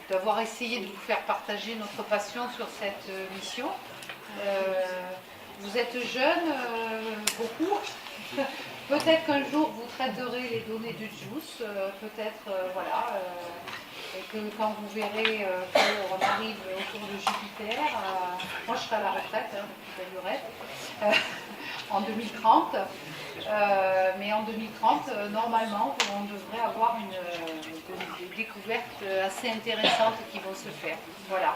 A: d'avoir essayé de vous faire partager notre passion sur cette mission. Vous êtes jeunes, beaucoup, peut-être qu'un jour vous traiterez les données de JUICE, peut-être, voilà, et que quand vous verrez qu'on arrive autour de Jupiter, moi je serai à la retraite, depuis belle lurette, en 2030, mais en 2030, normalement, on devrait avoir des découvertes assez intéressantes qui vont se faire. Voilà.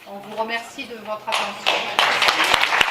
A: On vous remercie de votre attention.